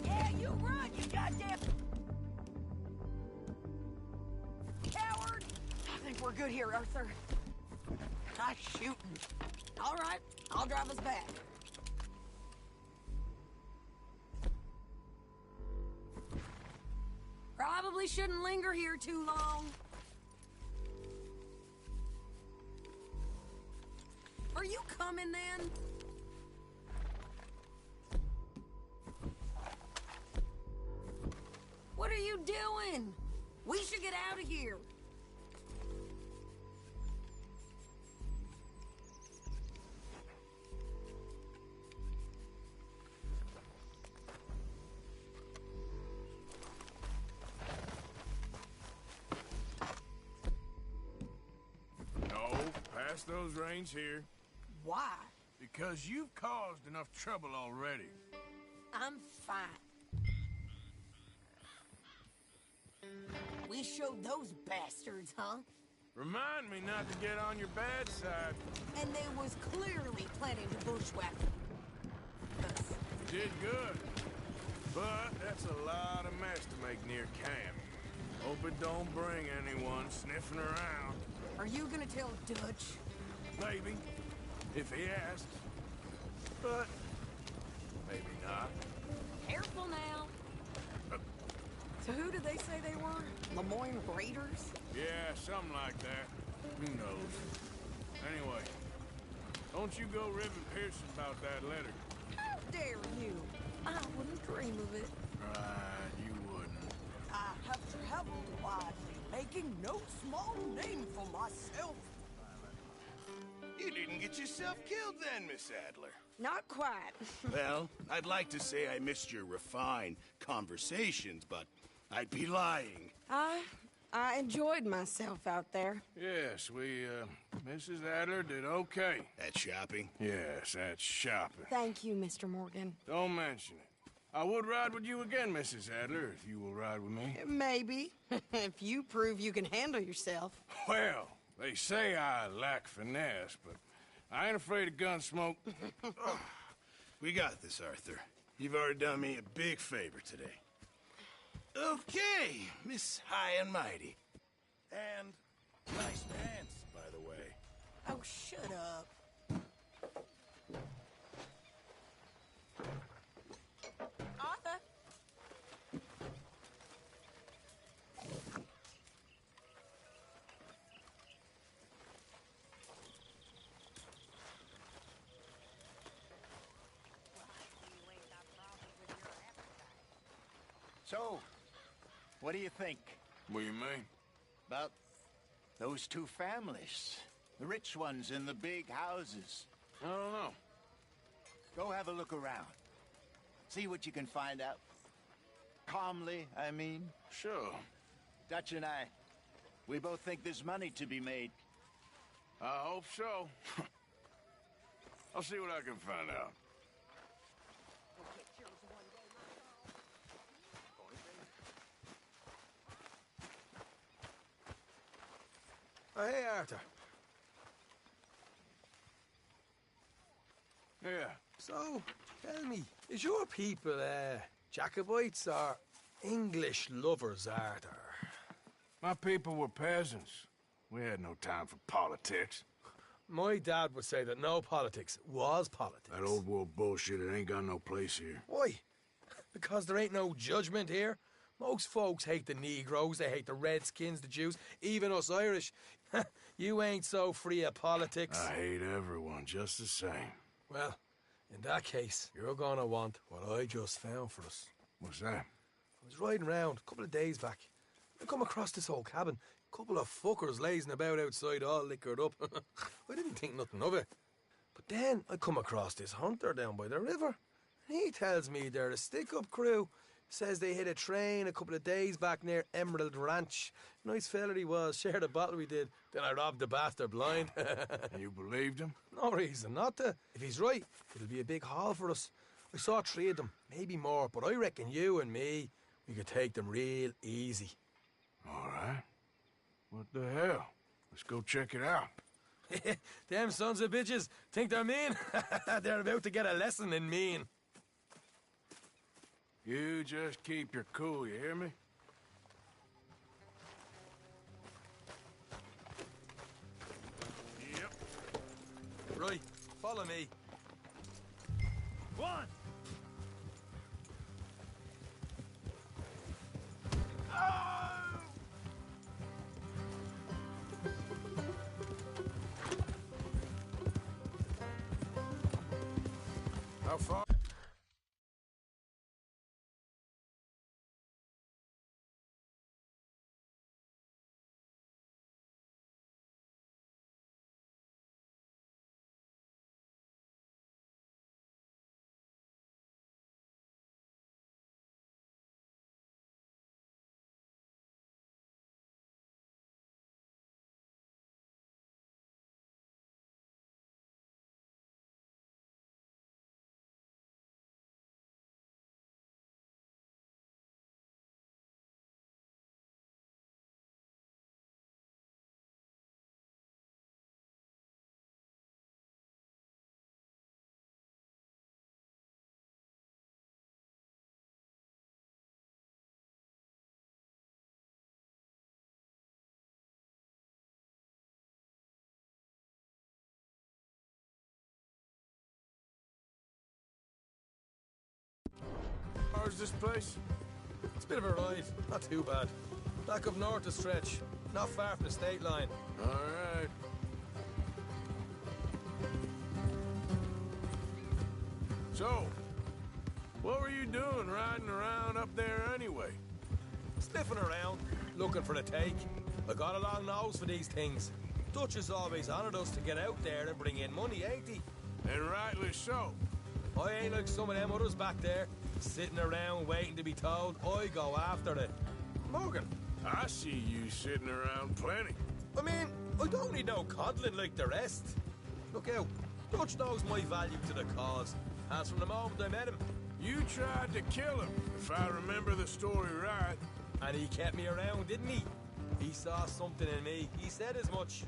S15: Yeah, you run, you goddamn coward. I think we're good here, Arthur. Nice shooting. All right, I'll drive us back. Probably shouldn't linger here too long. Are you coming then? What are you doing? We should get out of here.
S3: No, pass those reins here.
S15: Why?
S3: Because you've caused enough trouble already.
S15: I'm fine. We showed those bastards, huh?
S3: Remind me not to get on your bad side.
S15: And they was clearly planning to bushwhack us.
S3: You did good. But that's a lot of mess to make near camp. Hope it don't bring anyone sniffing around.
S15: Are you gonna tell Dutch?
S3: Maybe, if he asks. But maybe not.
S15: Careful now. So who did they say they were? Lemoyne Raiders?
S3: Yeah, something like that. Who knows? Anyway, don't you go ribbing Pearson about that letter.
S15: How dare you? I wouldn't dream of it.
S3: Right, you wouldn't.
S15: I have traveled widely, making no small name for myself.
S16: You didn't get yourself killed then, Miss Adler.
S15: Not quite.
S16: Well, I'd like to say I missed your refined conversations, but I'd be lying.
S15: I enjoyed myself out there.
S3: Yes, Mrs. Adler did okay.
S16: At shopping?
S3: Yes, at shopping.
S15: Thank you, Mr. Morgan.
S3: Don't mention it. I would ride with you again, Mrs. Adler, if you will ride with me.
S15: Maybe. If you prove you can handle yourself.
S3: Well, they say I lack finesse, but I ain't afraid of gun smoke.
S16: We got this, Arthur. You've already done me a big favor today. Okay, Miss High and Mighty. And nice pants, by the way.
S15: Oh, shut up. Arthur?
S9: So, what do you think?
S3: What do you mean?
S9: About those two families. The rich ones in the big houses.
S3: I don't know.
S9: Go have a look around. See what you can find out. Calmly, I mean.
S3: Sure.
S9: Dutch and I, we both think there's money to be made.
S3: I hope so. I'll see what I can find out.
S14: Oh, hey, Arthur.
S3: Yeah.
S14: So, tell me, is your people, Jacobites or English lovers, Arthur?
S3: My people were peasants. We had no time for politics.
S14: My dad would say that no politics was politics.
S3: That old world bullshit, it ain't got no place here.
S14: Why? Because there ain't no judgment here. Most folks hate the Negroes, they hate the Redskins, the Jews, even us Irish. You ain't so free of politics.
S3: I hate everyone just the same.
S14: Well, in that case, you're gonna want what I just found for us.
S3: What's that?
S14: I was riding around a couple of days back. I come across this old cabin. A couple of fuckers lazing about outside all liquored up. I didn't think nothing of it. But then I come across this hunter down by the river. He tells me they're a stick-up crew. Says they hit a train a couple of days back near Emerald Ranch. Nice fella he was, shared a bottle we did. Then I robbed the bastard blind.
S3: And you believed him?
S14: No reason not to. If he's right, it'll be a big haul for us. I saw 3 of them, maybe more, but I reckon you and me, we could take them real easy.
S3: All right. What the hell? Let's go check it out.
S14: Them sons of bitches think they're mean. They're about to get a lesson in mean.
S3: You just keep your cool, you hear me?
S14: Yep. Right, follow me.
S3: One! How far? How's this place?
S14: It's a bit of a ride. Not too bad. Back up north a stretch. Not far from the state line.
S3: All right. So, what were you doing riding around up there anyway?
S14: Sniffing around, looking for the take. I got a long nose for these things. Dutch has always honoured us to get out there and bring in money, ain't he?
S3: And rightly so.
S14: I ain't like some of them others back there, sitting around waiting to be told. I go after it. Morgan.
S3: I see you sitting around plenty.
S14: I mean, I don't need no coddling like the rest. Look out. Dutch knows my value to the cause. As from the moment I met him.
S3: You tried to kill him, if I remember the story right.
S14: And he kept me around, didn't he? He saw something in me. He said as much.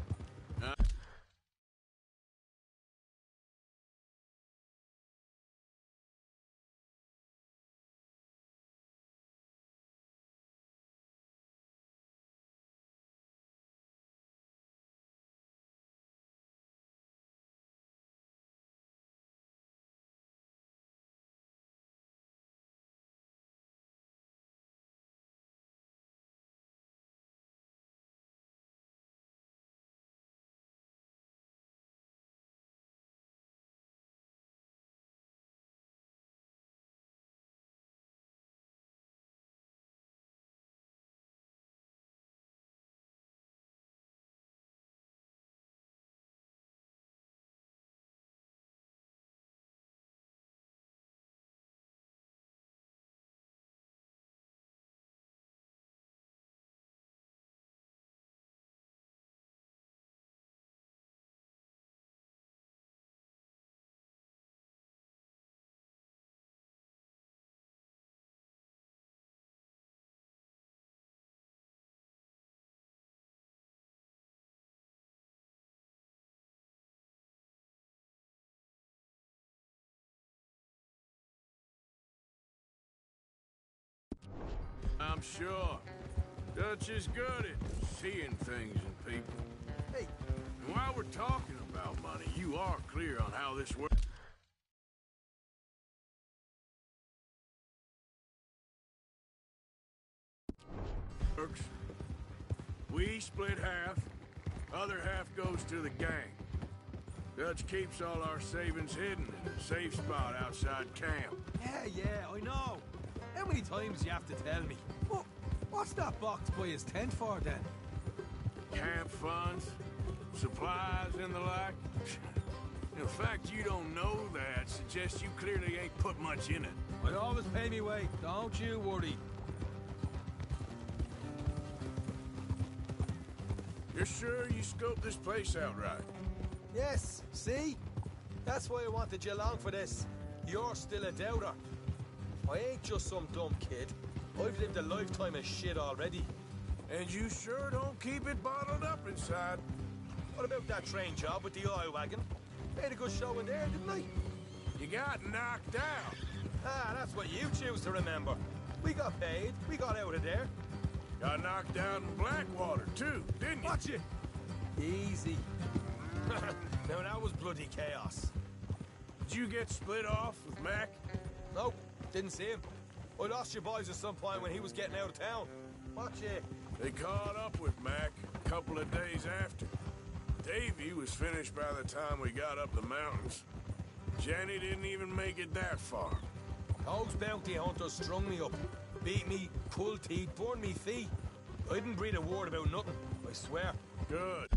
S3: I'm sure. Dutch is good at seeing things in people.
S14: Hey.
S3: And while we're talking about money, you are clear on how this works. We split half, other half goes to the gang. Dutch keeps all our savings hidden in a safe spot outside camp.
S14: Yeah, I know. How many times you have to tell me? What's that box by his tent for, then?
S3: Camp funds, supplies, and the like. The fact you don't know that suggests you clearly ain't put much in it.
S14: I always pay me way, don't you worry.
S3: You're sure you scoped this place out right?
S14: Yes, see? That's why I wanted you along for this. You're still a doubter. I ain't just some dumb kid. I've lived a lifetime of shit already.
S3: And you sure don't keep it bottled up inside.
S14: What about that train job with the oil wagon? Made a good show in there, didn't I?
S3: You got knocked out.
S14: Ah, that's what you choose to remember. We got paid. We got out of there.
S3: Got knocked out in Blackwater, too, didn't you?
S14: Watch it. Easy. Now, that was bloody chaos.
S3: Did you get split off with Mac?
S14: Nope, didn't see him. I lost your boys at some point when he was getting out of town. Watch it.
S3: They caught up with Mac a couple of days after. Davey was finished by the time we got up the mountains. Jenny didn't even make it that far.
S14: Those bounty hunters strung me up. Beat me, pulled teeth, burned me feet. I didn't breathe a word about nothing, I swear.
S3: Good.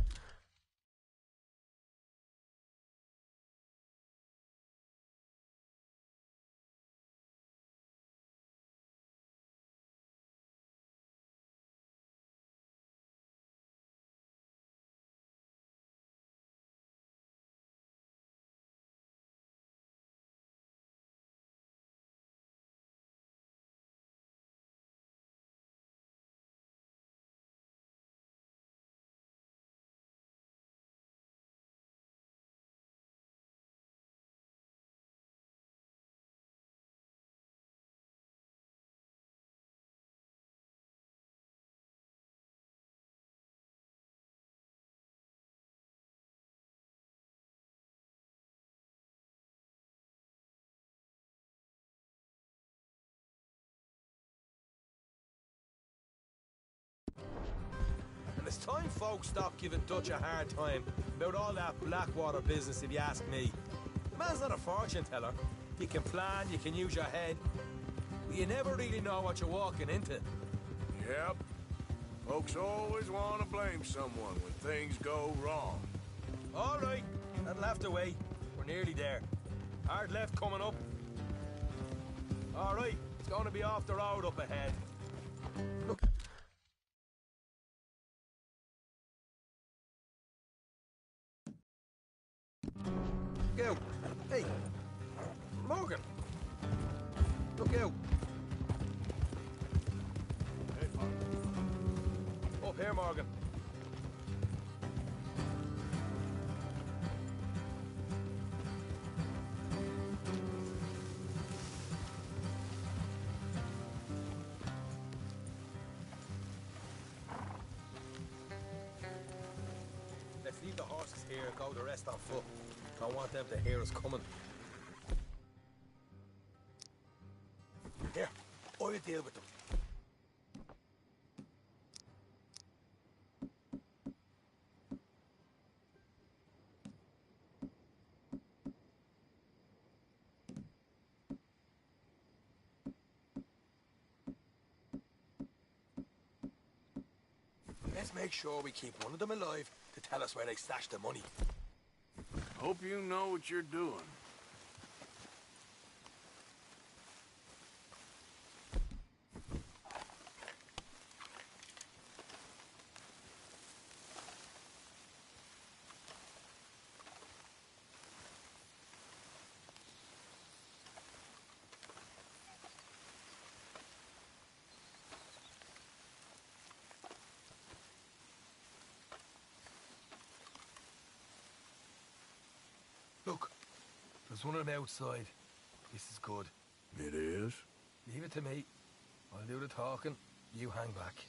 S14: And it's time folks stop giving Dutch a hard time about all that Blackwater business, if you ask me. The man's not a fortune teller. You can plan, you can use your head, but you never really know what you're walking into.
S3: Yep. Folks always want to blame someone when things go wrong.
S14: All right, that'll have to wait. We're nearly there. Hard left coming up. All right, it's going to be off the road up ahead. Look. Go. Hey, Morgan. Look out.
S3: Hey,
S14: Up here, Morgan. Let's leave the horses here and go the rest on foot. Don't want them to hear us coming. Here, I'll deal with them. Let's make sure we keep one of them alive to tell us where they stashed the money.
S3: Hope you know what you're doing.
S14: Look, there's one on the outside. This is good.
S3: It is?
S14: Leave it to me. I'll do the talking. You hang back.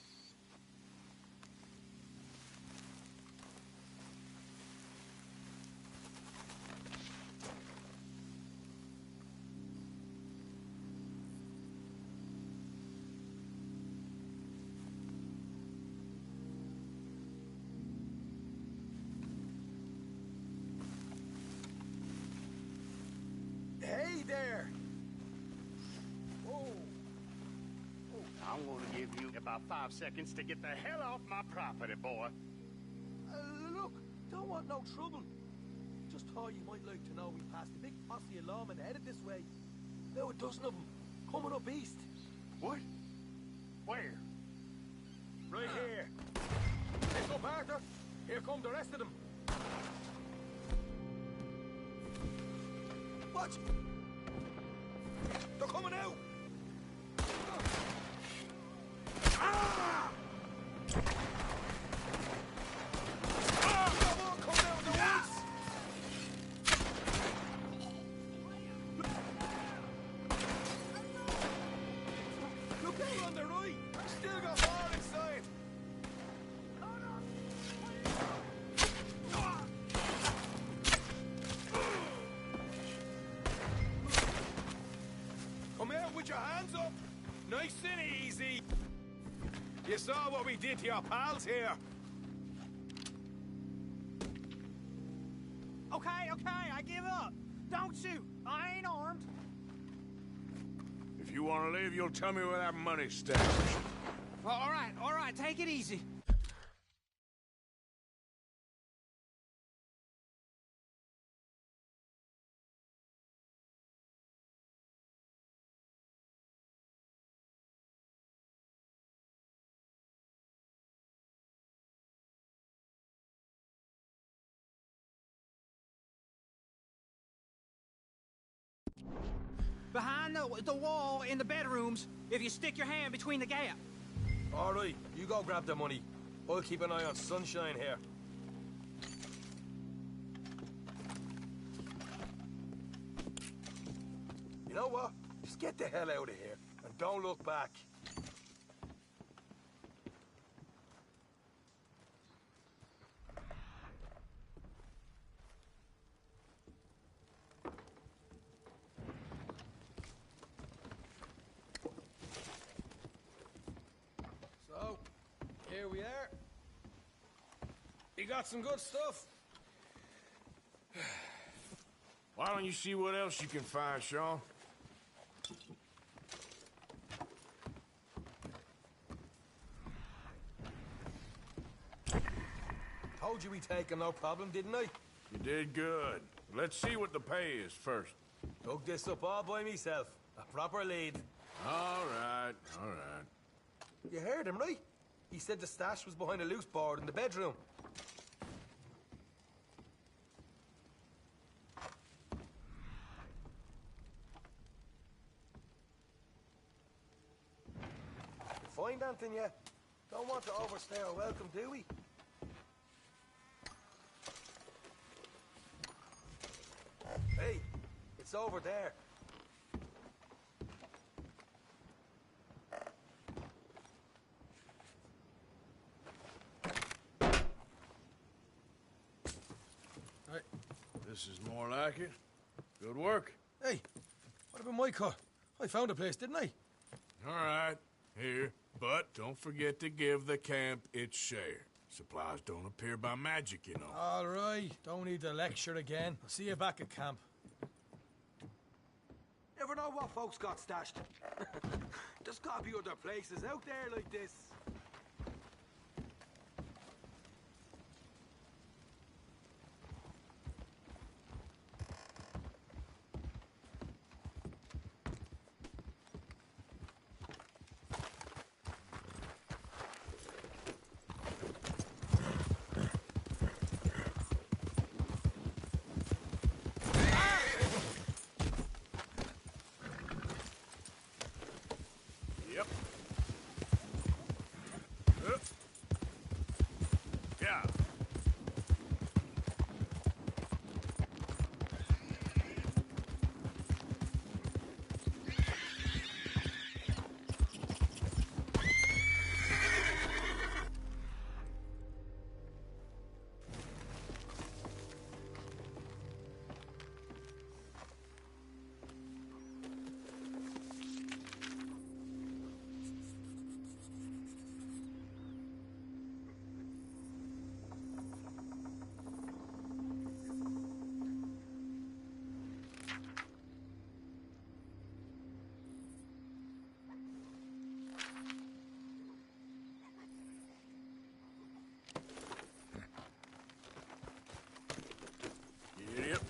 S14: Hey there! Whoa.
S17: I'm gonna give you about 5 seconds to get the hell off my property, boy.
S14: Look, don't want no trouble. Just thought you might like to know we passed a big posse of lawmen headed this way. Now a dozen of them, coming up east.
S17: What? Where?
S14: Right here. Pick up, Arthur. Here come the rest of them. Watch! They're coming out! Ah! Ah! Come on, come down the woods! Look out on the right! Still got more inside! Come out with your hands up! Nice and easy! You saw what we did to your pals here!
S2: Okay, I give up. Don't shoot! I ain't armed!
S3: If you want to leave, you'll tell me where that money's stashed.
S2: All right, take it easy. Behind the wall in the bedrooms, if you stick your hand between the gap.
S14: All right, you go grab the money. I'll keep an eye on Sunshine here. You know what? Just get the hell out of here and don't look back. So, here we are. You got some good stuff.
S3: Why don't you see what else you can find, Sean?
S14: Told you we'd take him, no problem, didn't I?
S3: You did good. Let's see what the pay is first.
S14: Dug this up all by myself. A proper lead.
S3: All right, all right.
S14: You heard him, right? He said the stash was behind a loose board in the bedroom. You find anything yet? Don't want to overstay our welcome, do we? Hey, it's over there.
S3: Right. This is more like it. Good work.
S14: Hey, what about my car? I found a place, didn't I?
S3: All right, here. But don't forget to give the camp its share. Supplies don't appear by magic, you know.
S14: All right, don't need to lecture again. I'll see you back at camp. Never know what folks got stashed. There's gotta be other places out there like this.
S3: Yep. Yeah. Yep.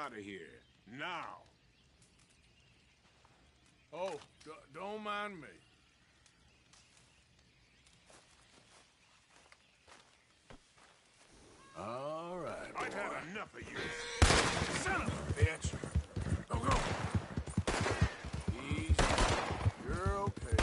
S16: out of here. Now. Oh, don't mind me. All right, I've had enough of you. Son of a bitch. Go. Easy. You're okay.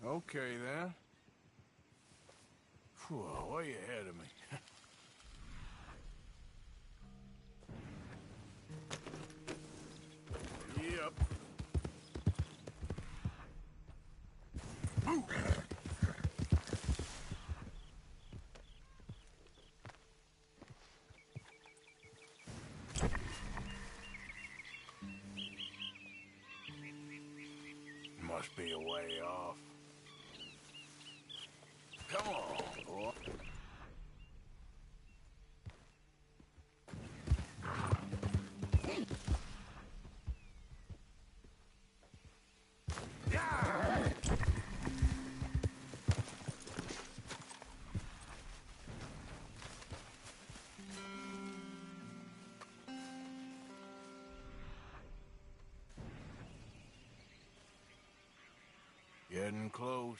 S16: Okay, then. Whew, way ahead of me. Yep. Move! Must be a way off. Come on, boy. Getting close.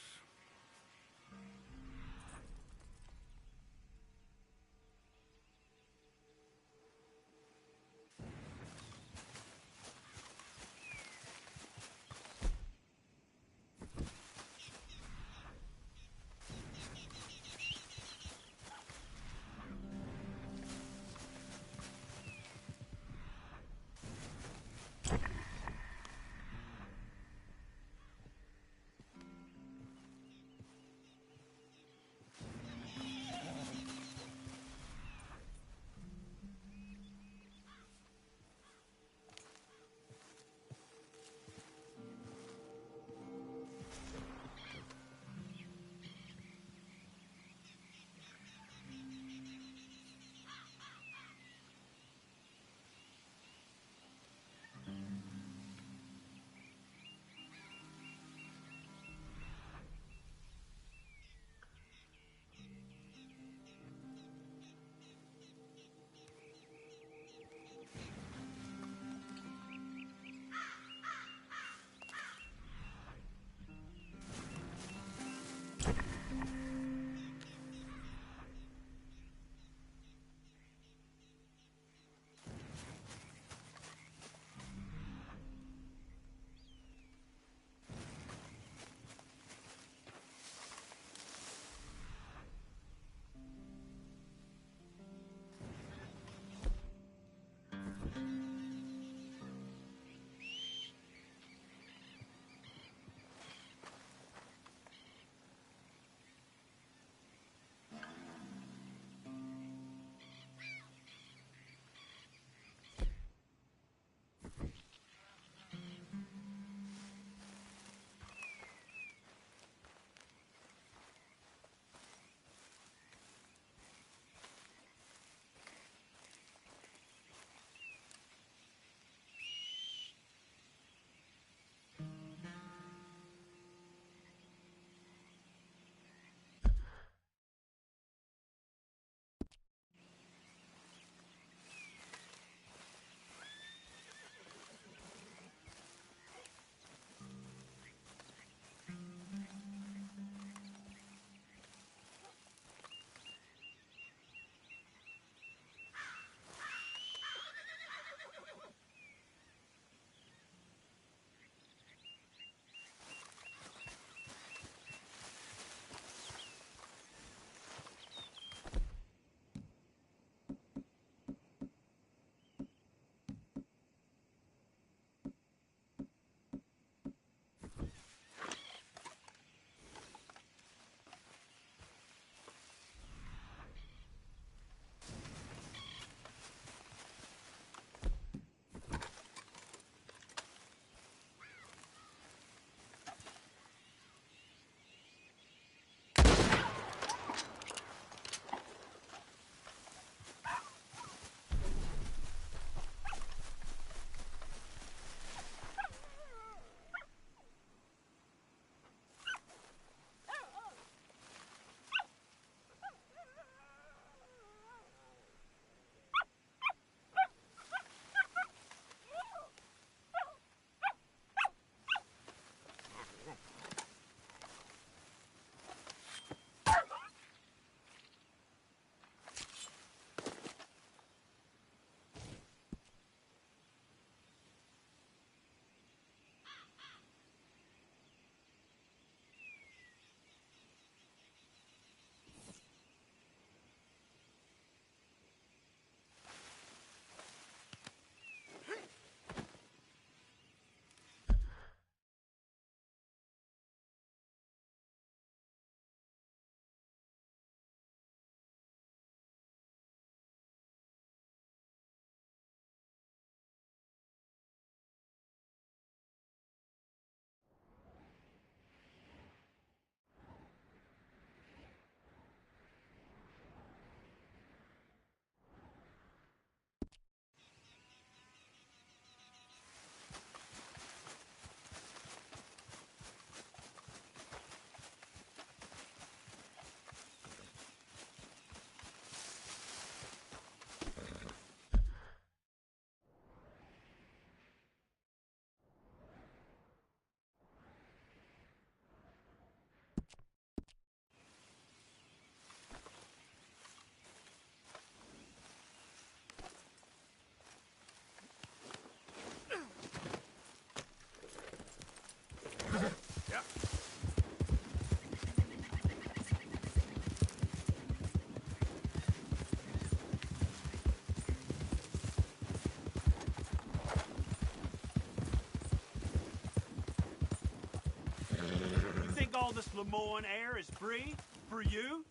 S17: all this Lemoyne air is free for you?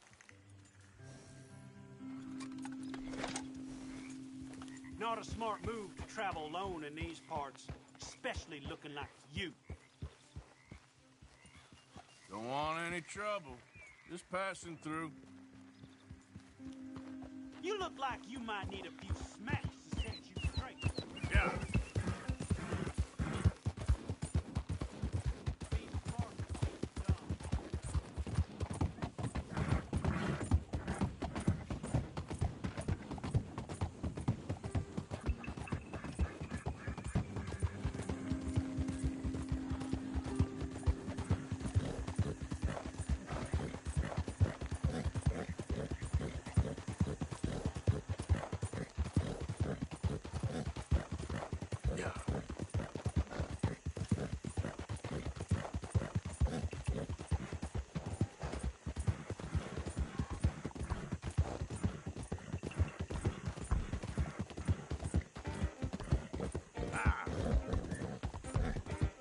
S17: Not a smart move to travel alone in these parts, especially looking like you.
S3: Don't want any trouble. Just passing through.
S17: You look like you might need a few smacks to set you straight.
S3: Yeah.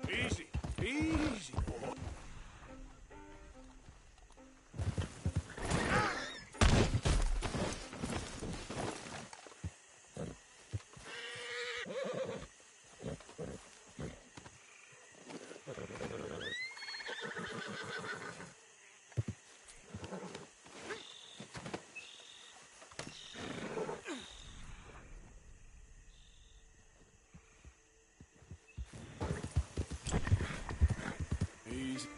S3: Easy, easy. Easy.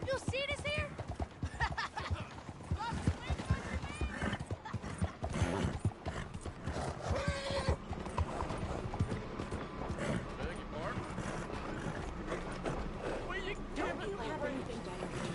S11: You see this here?
S15: Don't you have anything better to do?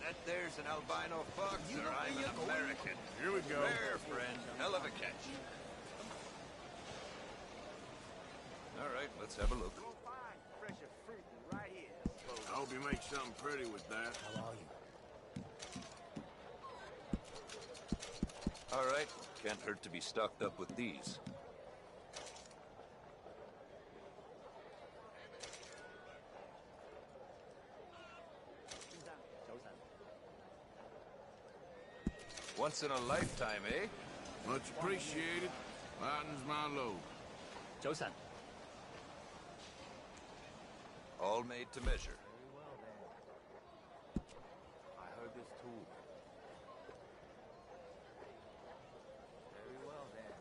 S18: That there's an albino fox, or I'm an American.
S3: Here we go.
S18: Rare, friend. Hell of a catch. All right, let's have a look.
S3: I hope you make something pretty with that.
S2: How are you?
S18: All right, can't hurt to be stocked up with these. Once in a lifetime, eh?
S3: Much appreciated. Lightens my load.
S2: 早晨。
S18: All made to measure.
S8: I heard this too. Very well then.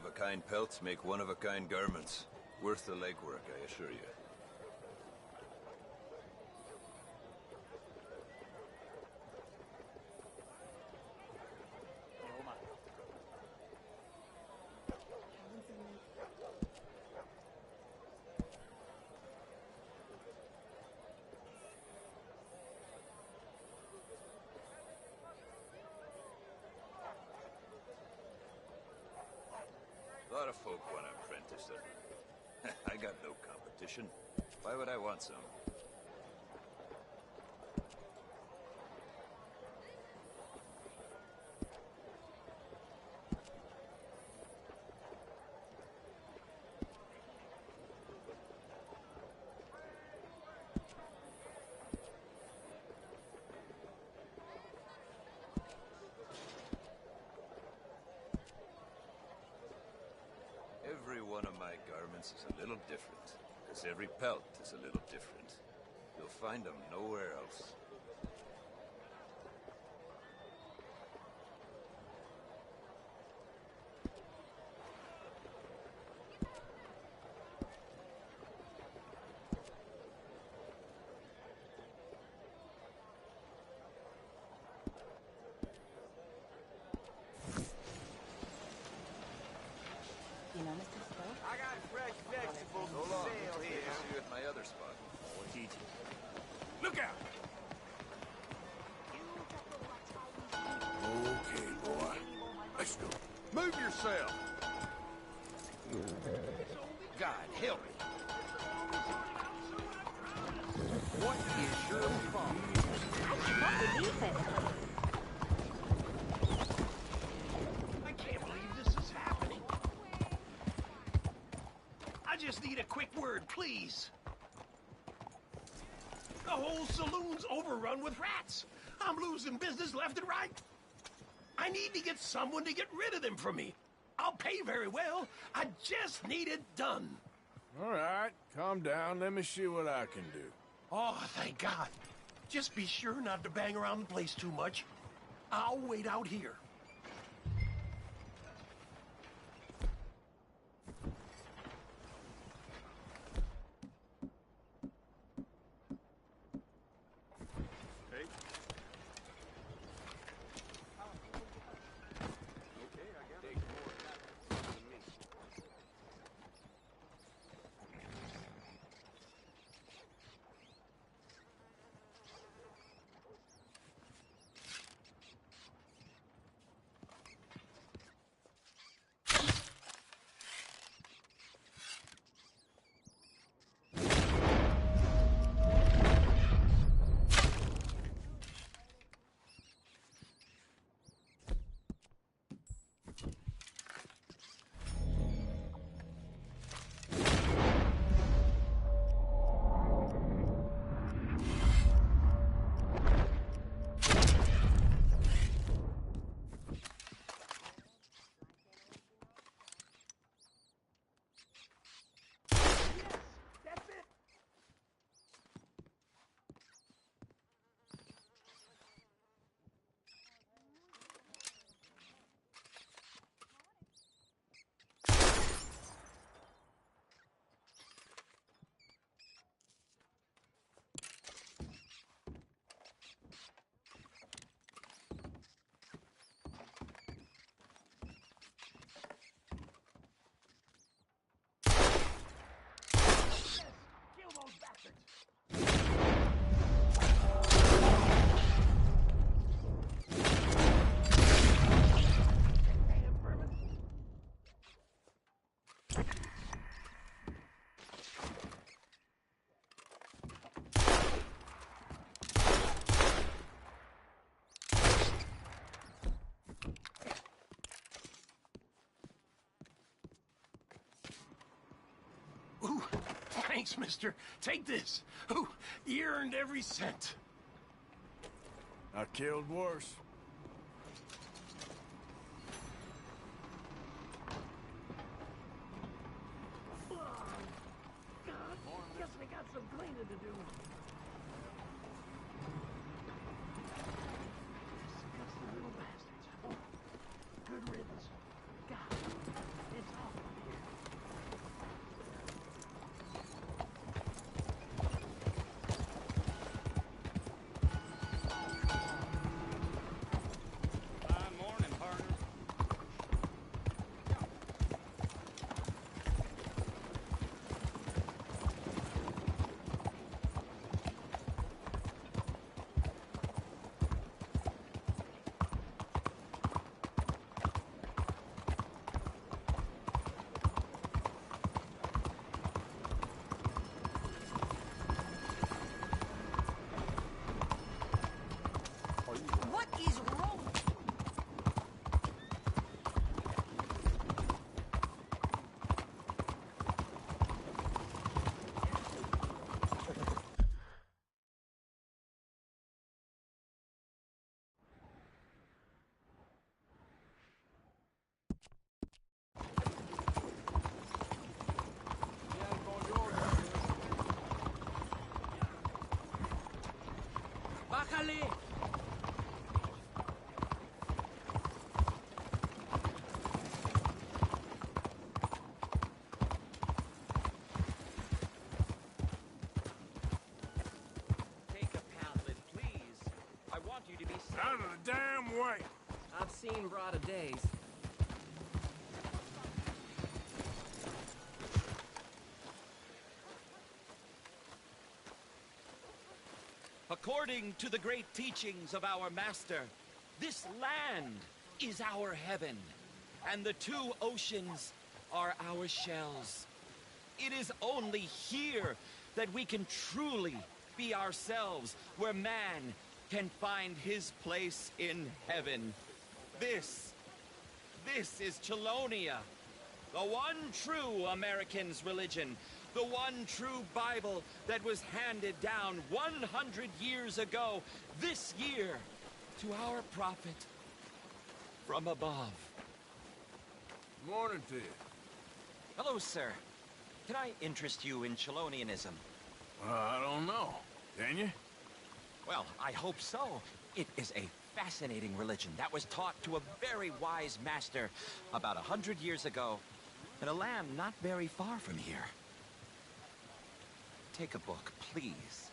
S18: one-of-a-kind pelts make one-of-a-kind garments. Worth the legwork, I assure you. A lot of folk want to apprentice them. I got no competition. Why would I want some? Every one of my garments is a little different, because every pelt is a little different. You'll find them nowhere else.
S19: You know, Mr. Stowe?
S8: I got fresh vegetables
S18: So
S8: for
S18: long.
S8: sale
S18: Good to
S8: here.
S18: see you at my other spot.
S3: Look out!
S16: Okay, boy. Let's go.
S6: Move yourself!
S8: God, help me. What is your problem?
S17: I can't believe this is happening. I just need a quick word, please. The whole saloon's overrun with rats. I'm losing business left and right. I need to get someone to get rid of them from me. I'll pay very well. I just need it done.
S3: All right, calm down. Let me see what I can do.
S17: Oh, thank God. Just be sure not to bang around the place too much. I'll wait out here. Ooh, thanks, mister. Take this. Ooh, you earned every cent.
S3: I killed worse.
S17: Guess we got some cleaning to do. Disgusting little bastards. Good riddance. God, it's
S20: I've seen broader days.
S21: According to the great teachings of our master, this land is our heaven, and the two oceans are our shells. It is only here that we can truly be ourselves, where man can find his place in heaven. This is Chelonia, the one true American's religion, the one true Bible that was handed down 100 years ago, this year, to our prophet from above.
S3: Morning to you.
S21: Hello, sir. Can I interest you in Chelonianism?
S3: I don't know. Can you?
S21: Well, I hope so. It is a fascinating religion that was taught to a very wise master about 100 years ago in a land not very far from here. Take a book, please.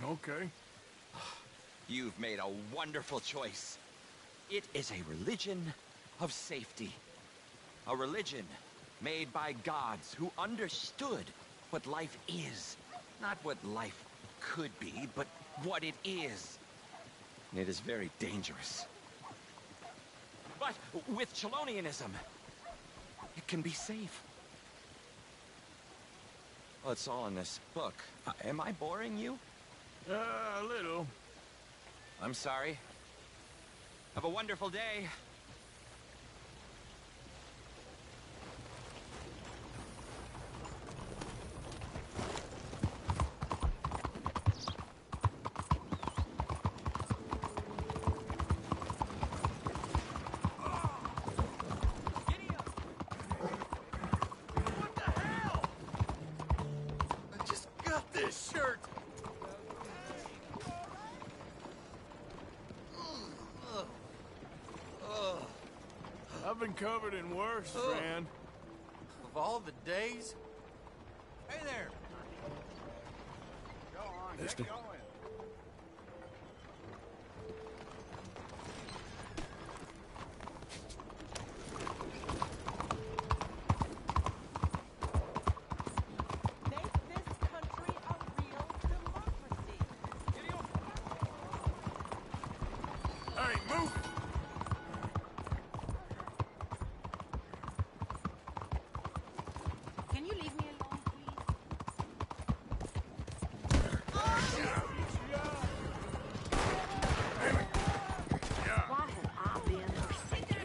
S3: Okay.
S21: You've made a wonderful choice. It is a religion of safety. A religion made by gods who understood what life is. Not what life could be, but what it is. And it is very dangerous. But with Chelonianism, it can be safe. Well, it's all in this book. Am I boring you?
S3: A little.
S21: I'm sorry. Have a wonderful day.
S3: I just got this shirt. I've been covered in worse, friend.
S22: Of all the days? Hey there!
S3: Go on,
S22: Mister.
S3: get going.
S11: Make this country a real democracy.
S3: Hey, move!
S11: Can you leave me alone, please? Why have I been her secret?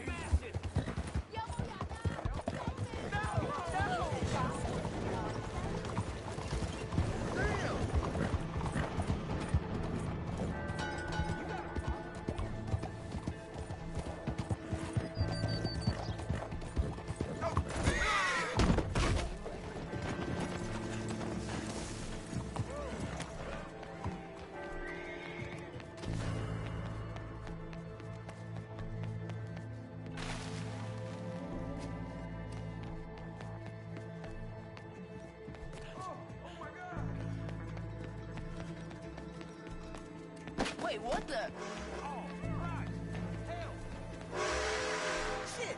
S15: Wait, what the? Shit!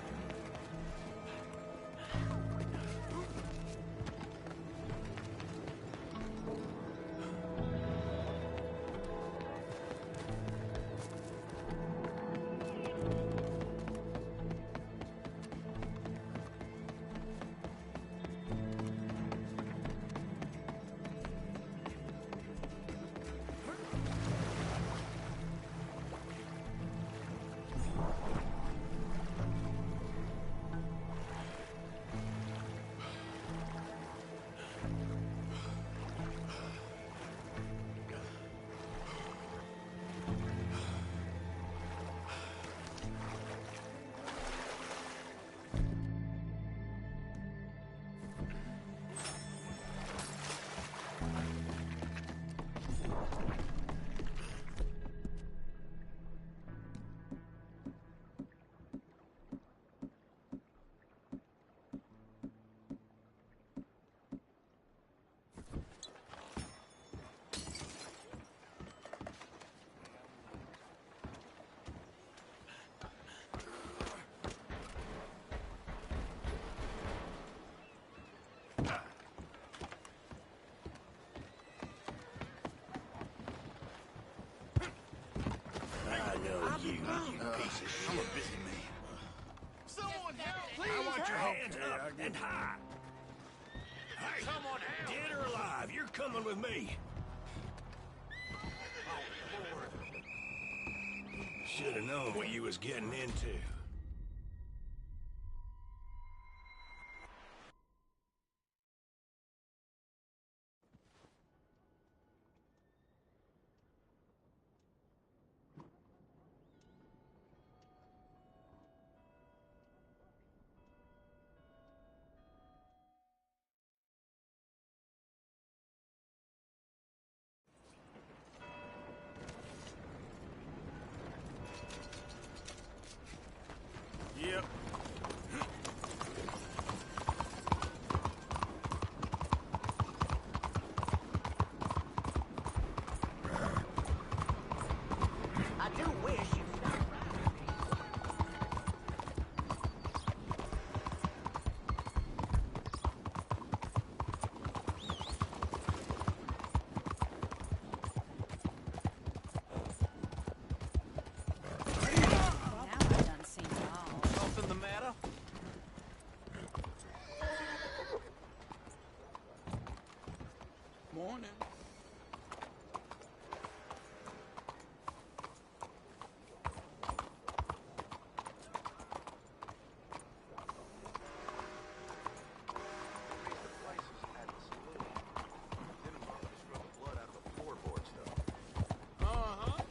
S17: You piece of shit. I'm a busy man.
S11: Someone help!
S17: I want your hands
S3: Okay,
S17: up
S3: I'll get
S17: and high. Hey,
S11: Someone help!
S17: dead or alive, you're coming with me. Should have known what you was getting into.
S3: Yep.
S11: I do wish you'd stop.
S19: Now I've done seen it all.
S22: Something the matter?
S1: Morning.
S3: Uh-huh.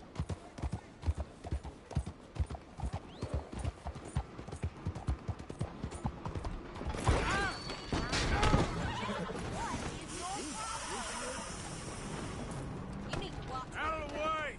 S11: You need to walk.
S3: Out of the way!